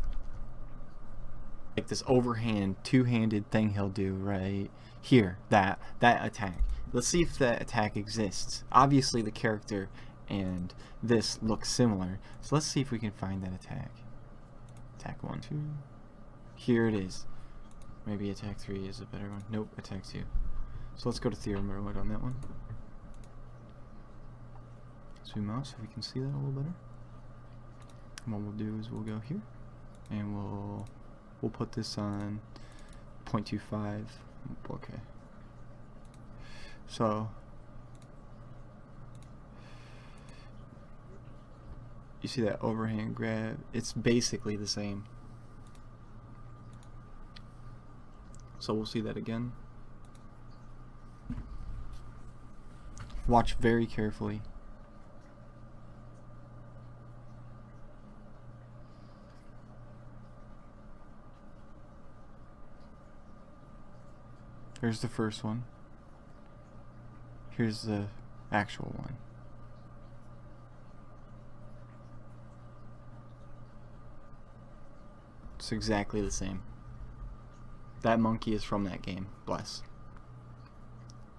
Like this overhand, two-handed thing he'll do right here. That attack. Let's see if that attack exists. Obviously the character and this look similar. So let's see if we can find that attack. Attack 1, 2. Here it is. Maybe attack 3 is a better one. Nope, attack 2. So let's go to theorem mode on that one. Zoom out so we can see that a little better. And what we'll do is we'll go here and we'll put this on 0.25. Okay. So you see that overhand grab? It's basically the same. So we'll see that again. Watch very carefully. Here's the first one. Here's the actual one. It's exactly the same. That monkey is from that game. Bless.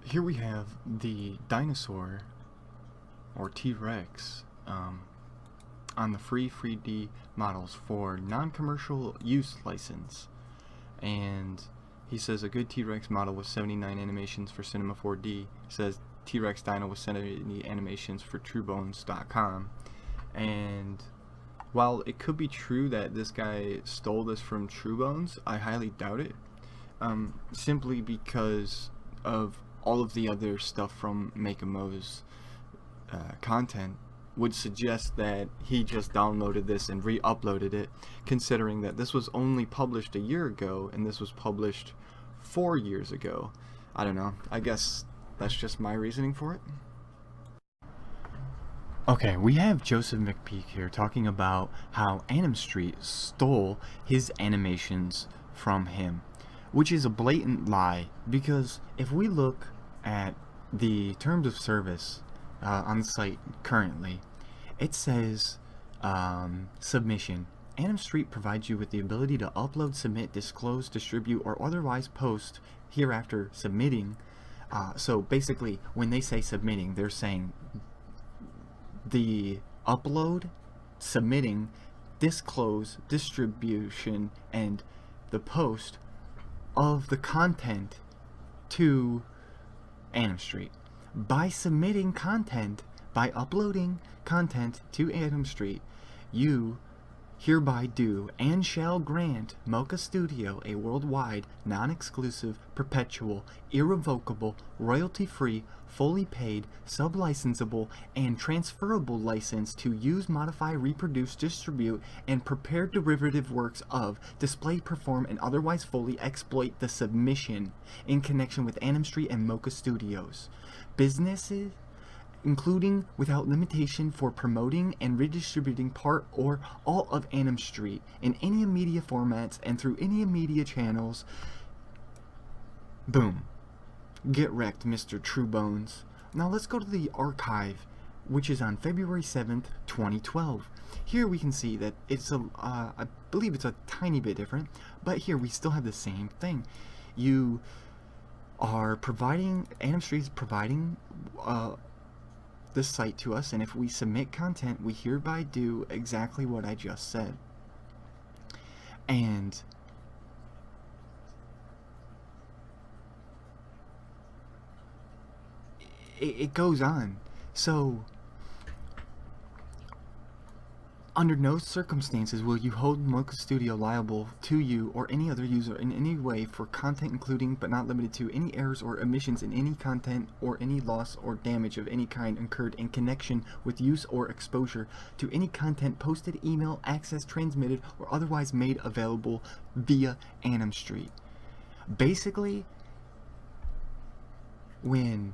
Here we have the dinosaur, or T-Rex, on the free 3D models for non-commercial use license. And he says a good T-Rex model with 79 animations for Cinema 4D. Says T-Rex Dino with 70 animations for TrueBones.com. And while it could be true that this guy stole this from True Bones, I highly doubt it. Simply because of all of the other stuff from Mixamo's content would suggest that he just downloaded this and re-uploaded it, considering that this was only published a year ago and this was published 4 years ago. I don't know. I guess that's just my reasoning for it. Okay, we have Joseph McPeak here talking about how Anim Street stole his animations from him, which is a blatant lie, because if we look at the terms of service on the site currently, it says submission. Anim Street provides you with the ability to upload, submit, disclose, distribute, or otherwise post hereafter submitting. So basically, when they say submitting, they're saying the upload, submitting, disclose, distribution, and the post of the content to Anim Street. By submitting content, by uploading content to Anim Street, you hereby do and shall grant Mocha Studio a worldwide, non-exclusive, perpetual, irrevocable, royalty-free, fully paid, sub-licensable, and transferable license to use, modify, reproduce, distribute, and prepare derivative works of, display, perform, and otherwise fully exploit the submission in connection with Anim Street and Mocha Studios. Businesses, including without limitation, for promoting and redistributing part or all of Anim Street in any media formats and through any media channels. Boom. Get wrecked, Mr. Truebones. Now let's go to the archive, which is on February 7th, 2012. Here we can see that it's I believe it's a tiny bit different, but here we still have the same thing. You are providing, Anim Street is providing this site to us, and if we submit content, we hereby do exactly what I just said. And it goes on. So under no circumstances will you hold Mocha Studio liable to you or any other user in any way for content including but not limited to any errors or omissions in any content or any loss or damage of any kind incurred in connection with use or exposure to any content posted, email, accessed, transmitted, or otherwise made available via Anim Street. Basically, when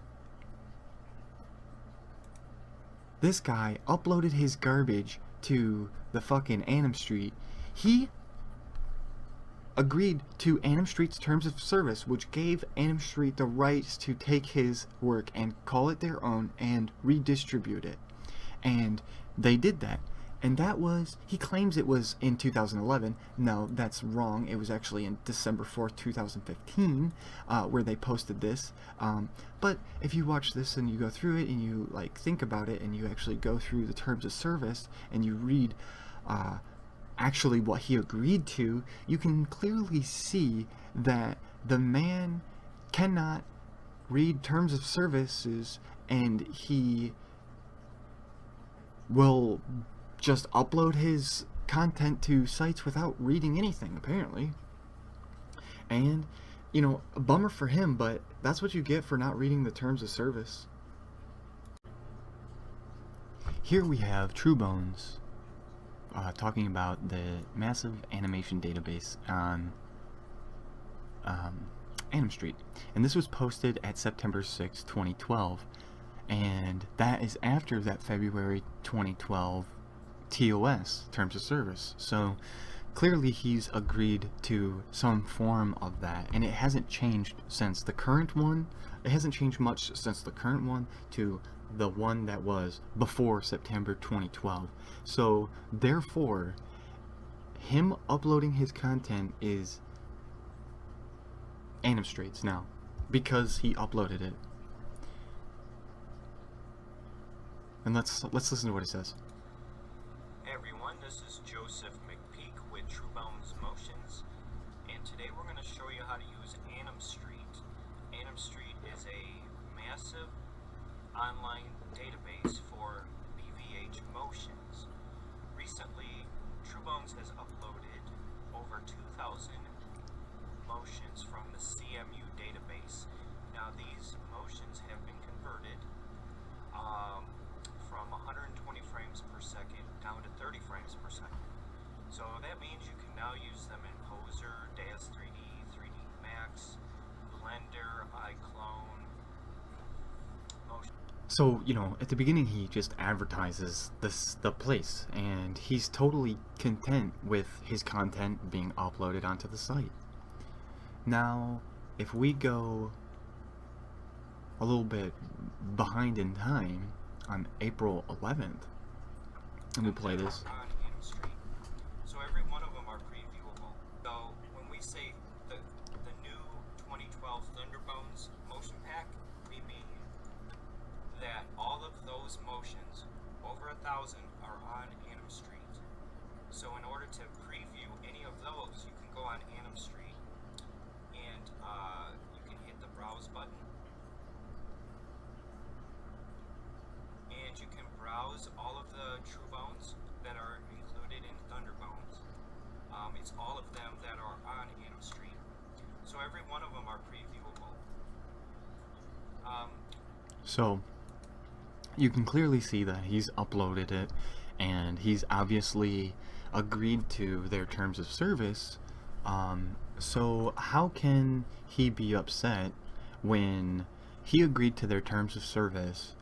this guy uploaded his garbage to the fucking Anim Street, he agreed to Anim Street's terms of service, which gave Anim Street the rights to take his work and call it their own and redistribute it. And they did that. And that was, he claims it was in 2011. No, that's wrong. It was actually in December 4th, 2015, where they posted this. But if you watch this and you go through it and you like think about it and you actually go through the terms of service and you read actually what he agreed to, you can clearly see that the man cannot read terms of services and he will just upload his content to sites without reading anything, apparently. And, you know, a bummer for him, but that's what you get for not reading the terms of service. Here we have Truebones talking about the massive animation database on Anim Street. And this was posted at September 6, 2012. And that is after that February 2012 TOS, terms of service. So clearly he's agreed to some form of that, and it hasn't changed since the current one. It hasn't changed much since the current one to the one that was before September 2012. So therefore, him uploading his content is Anim Street's now, because he uploaded it. And let's listen to what he says. Hey everyone, this is Joseph McPeak with Truebones Motions, and today we're going to show you how to use Anim Street. Anim Street is a massive online database for BVH motions. Recently, Truebones has uploaded over 2,000 motions from the CMU database. Now these motions have been converted So, you know, at the beginning he just advertises the place, and he's totally content with his content being uploaded onto the site. Now, if we go a little bit behind in time, on April 11th, and we play this. On Animal Street. So every one of them are previewable. So when we say the new 2012 Thunderbones motion pack, we mean that all of those motions, over 1,000, are on Animal Street. So in order to preview any of those, you can go on Animal Street and you can hit the browse button. And you can browse all of the True Bones that are included in Thunderbones. It's all of them that are on Animal Street. So every one of them are previewable. So you can clearly see that he's uploaded it, and he's obviously agreed to their terms of service. So how can he be upset when he agreed to their terms of service?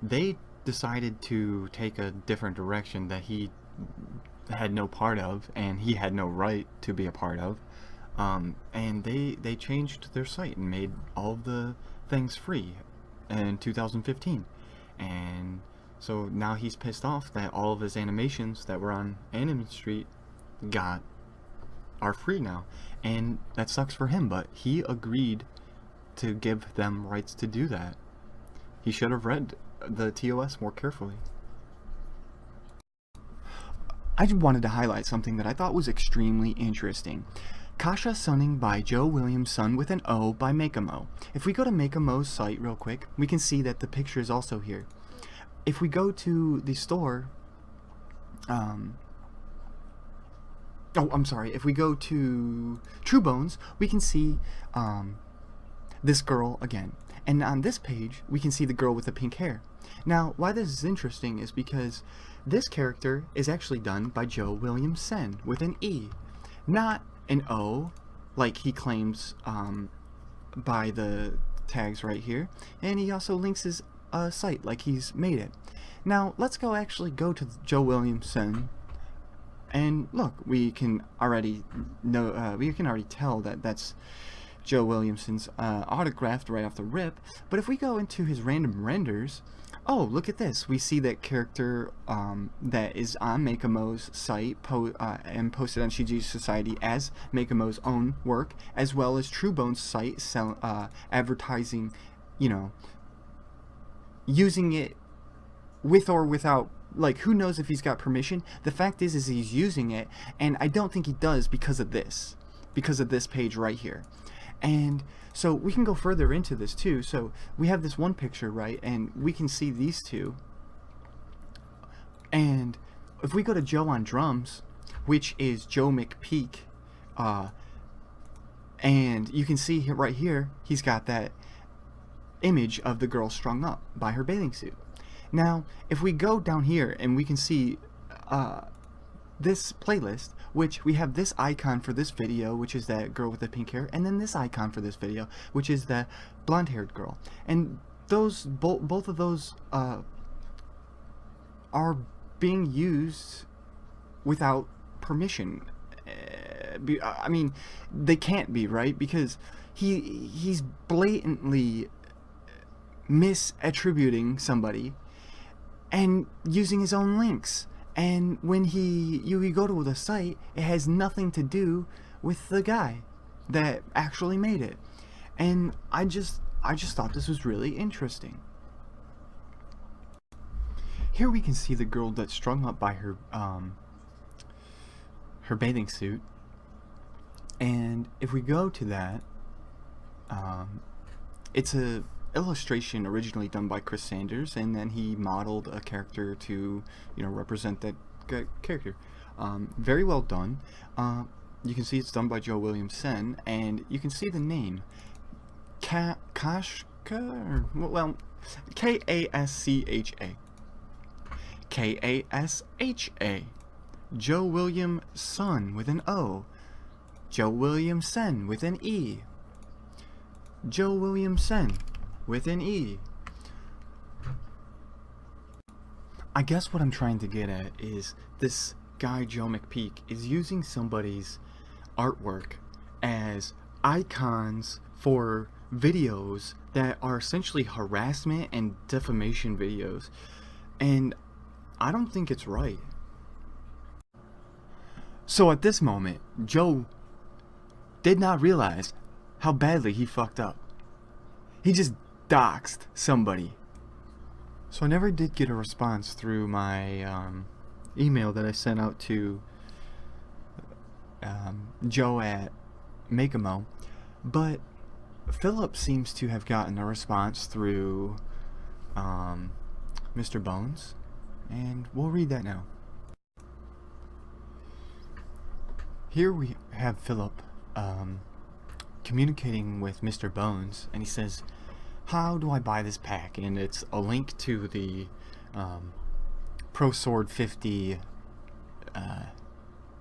They decided to take a different direction that he had no part of, and he had no right to be a part of. And they changed their site and made all of the things free in 2015. And so now he's pissed off that all of his animations that were on Animal Street are free now. And that sucks for him, but he agreed to give them rights to do that. He should have read the TOS more carefully. I just wanted to highlight something that I thought was extremely interesting. Kasha Sunning by Joe Williams Sun with an O by Makemo. If we go to Makemo's site real quick, we can see that the picture is also here. If we go to the store, if we go to True Bones, we can see this girl again. And on this page, we can see the girl with the pink hair. Now, why this is interesting is because this character is actually done by Joe Williams Sen with an E, not an O, like he claims by the tags right here. And he also links his site like he's made it. Now, let's actually go to Joe Williams Sen. And look, we can already tell that that's Joe Williamson's autographed right off the rip. But if we go into his random renders, oh, look at this. We see that character that is on Makemo's site and posted on Shiji Society as Makemo's own work, as well as True Bones' site advertising, you know, using it with or without. Like, who knows if he's got permission? The fact is he's using it, and I don't think he does because of this page right here. And so we can go further into this too. So we have this one picture, right, and we can see these two. And if we go to Joe on drums, which is Joe McPeak, and you can see right here, he's got that image of the girl strung up by her bathing suit. Now, if we go down here and we can see this playlist, which we have this icon for this video, which is that girl with the pink hair, and then this icon for this video, which is the blonde-haired girl. And those both of those are being used without permission. I mean, they can't be, right? Because he's blatantly misattributing somebody and using his own links. And when you go to the site, it has nothing to do with the guy that actually made it. And I just thought this was really interesting. Here we can see the girl that's strung up by her her bathing suit. And if we go to that, it's a illustration originally done by Chris Sanders, and then he modeled a character to, you know, represent that character. Very well done. You can see it's done by Joe Williams Sen, and you can see the name Kashka, well, K-A-S-C-H-A. K-A-S-H-A. Joe Williams Sun with an O. Joe Williams Sen with an E. Joe Williams Sen with an E. I guess what I'm trying to get at is this guy Joe McPeak is using somebody's artwork as icons for videos that are essentially harassment and defamation videos, and I don't think it's right. So at this moment, Joe did not realize how badly he fucked up. He just doxed somebody. So I never did get a response through my email that I sent out to Joe at Makemo, but Philip seems to have gotten a response through Mr. Bones, and we'll read that now. Here we have Philip communicating with Mr. Bones, and he says, how do I buy this pack? And it's a link to the Pro Sword 50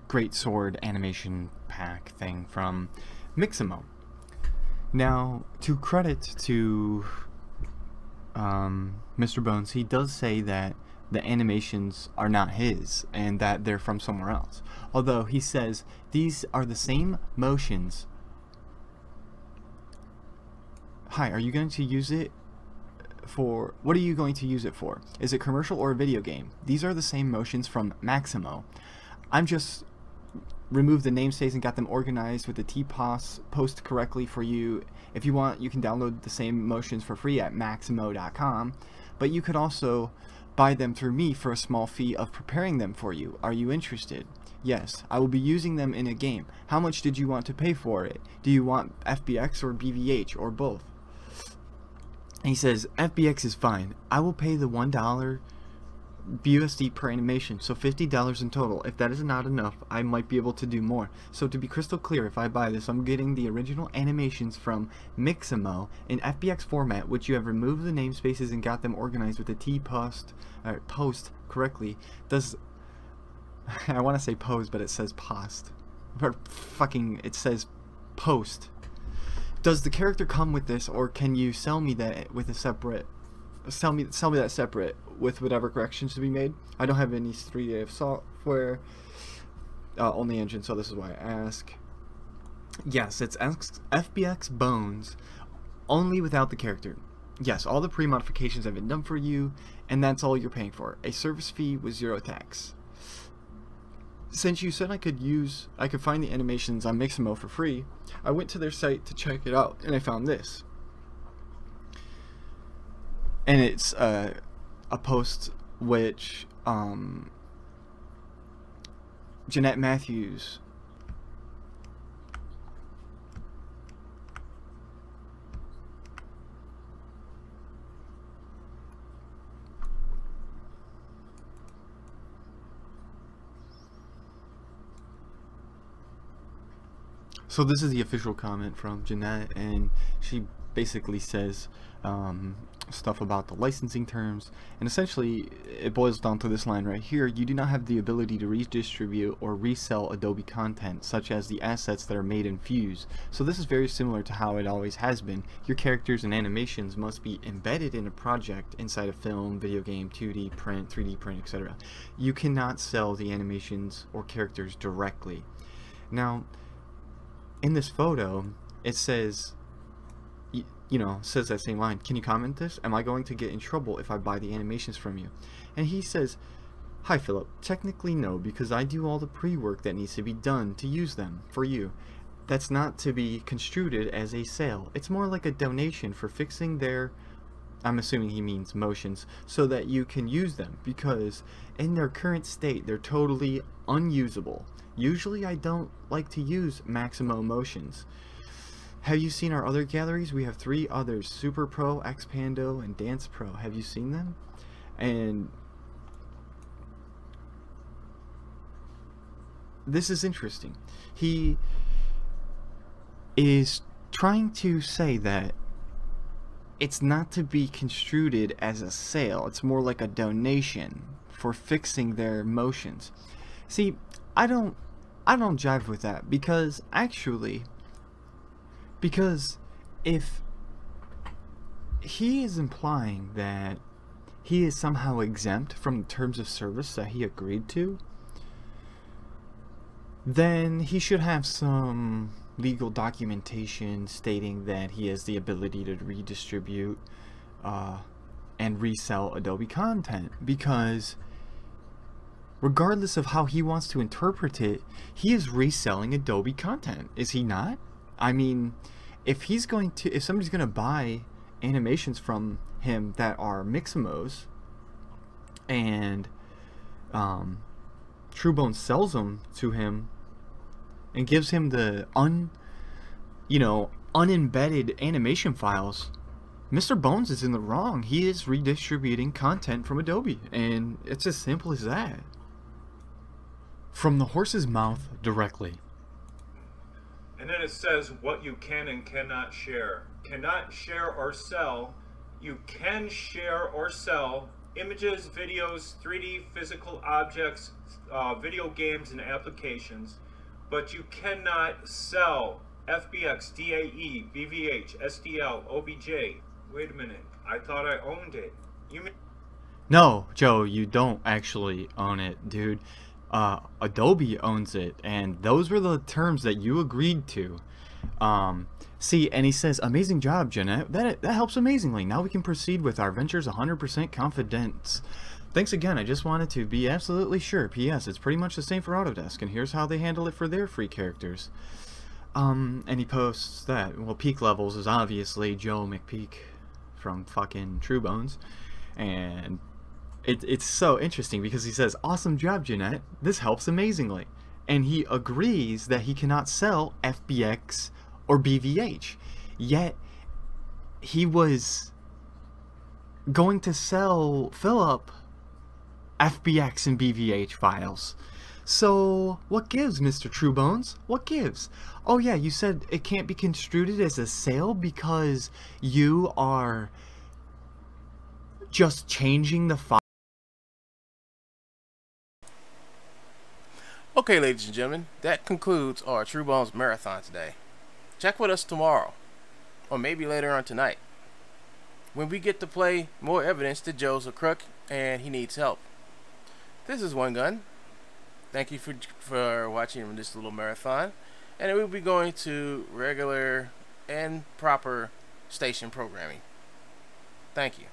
Great Sword animation pack thing from Mixamo. Now, to credit to Mr. Bones, he does say that the animations are not his and that they're from somewhere else. Although he says these are the same motions. Hi, are you going to use it for... What are you going to use it for? Is it commercial or a video game? These are the same motions from Maximo. I'm just removed the namespace and got them organized with the post correctly for you. If you want, you can download the same motions for free at maximo.com, but you could also buy them through me for a small fee of preparing them for you. Are you interested? Yes, I will be using them in a game. How much did you want to pay for it? Do you want FBX or BVH or both? And he says, FBX is fine. I will pay the $1 BUSD per animation, so $50 in total. If that is not enough, I might be able to do more. So to be crystal clear, if I buy this, I'm getting the original animations from Mixamo in FBX format, which you have removed the namespaces and got them organized with the post correctly. Does I want to say pose, but it says post. Or fucking, it says post. Does the character come with this, or can you sell me that with a separate? Sell me that separate with whatever corrections to be made. I don't have any 3D software, only engine, so this is why I ask. Yes, it's FBX Bones, only without the character. Yes, all the pre-modifications have been done for you, and that's all you're paying for. A service fee with 0 tax. Since you said I could find the animations on Mixamo for free, I went to their site to check it out, and I found this. And it's a post which Jeanette Matthews So this is the official comment from Jeanette, and she basically says stuff about the licensing terms, and essentially it boils down to this line right here: you do not have the ability to redistribute or resell Adobe content, such as the assets that are made in Fuse. So this is very similar to how it always has been. Your characters and animations must be embedded in a project inside a film, video game, 2D print, 3D print, etc. You cannot sell the animations or characters directly. Now, in this photo, it says, says that same line. Can you comment this? Am I going to get in trouble if I buy the animations from you? And he says, hi Philip, technically no, because I do all the pre-work that needs to be done to use them for you. That's not to be construed as a sale. It's more like a donation for fixing their, I'm assuming he means motions, so that you can use them, because in their current state they're totally unusable. Usually I don't like to use Maximo motions. Have you seen our other galleries? We have 3 others: Super Pro, Xpando, and Dance Pro. Have you seen them? And this is interesting. He is trying to say that it's not to be construed as a sale. It's more like a donation for fixing their motions. See, I don't jive with that, because if he is implying that he is somehow exempt from the terms of service that he agreed to, then he should have some legal documentation stating that he has the ability to redistribute and resell Adobe content, because regardless of how he wants to interpret it, he is reselling Adobe content, is he not? I mean, if somebody's going to buy animations from him that are Mixamos, and TrueBones sells them to him and gives him the unembedded animation files, Mr. Bones is in the wrong. He is redistributing content from Adobe, and it's as simple as that. From the horse's mouth directly. And then it says what you can and cannot share. Cannot share or sell. You can share or sell images, videos, 3D physical objects, video games and applications, but you cannot sell FBX, DAE, BVH, STL, OBJ. Wait a minute, I thought I owned it. No, Joe, you don't actually own it, dude. Adobe owns it, and those were the terms that you agreed to. See, and he says, amazing job, Jeanette. That helps amazingly. Now we can proceed with our ventures 100% confidence. Thanks again. I just wanted to be absolutely sure. P.S. It's pretty much the same for Autodesk, and here's how they handle it for their free characters. And he posts that. Well, Peak Levels is obviously Joe McPeak from fucking TrueBones, and it's so interesting because he says, awesome job, Jeanette. This helps amazingly. And he agrees that he cannot sell FBX or BVH. Yet, he was going to sell Philip FBX and BVH files. So, what gives, Mr. TrueBones? What gives? Oh yeah, you said it can't be construed as a sale because you are just changing the file. Okay, ladies and gentlemen, that concludes our TrueBones marathon today. Check with us tomorrow, or maybe later on tonight, when we get to play more evidence that Joe's a crook and he needs help. This is Wungun. Thank you for watching this little marathon, and we'll be going to regular and proper station programming. Thank you.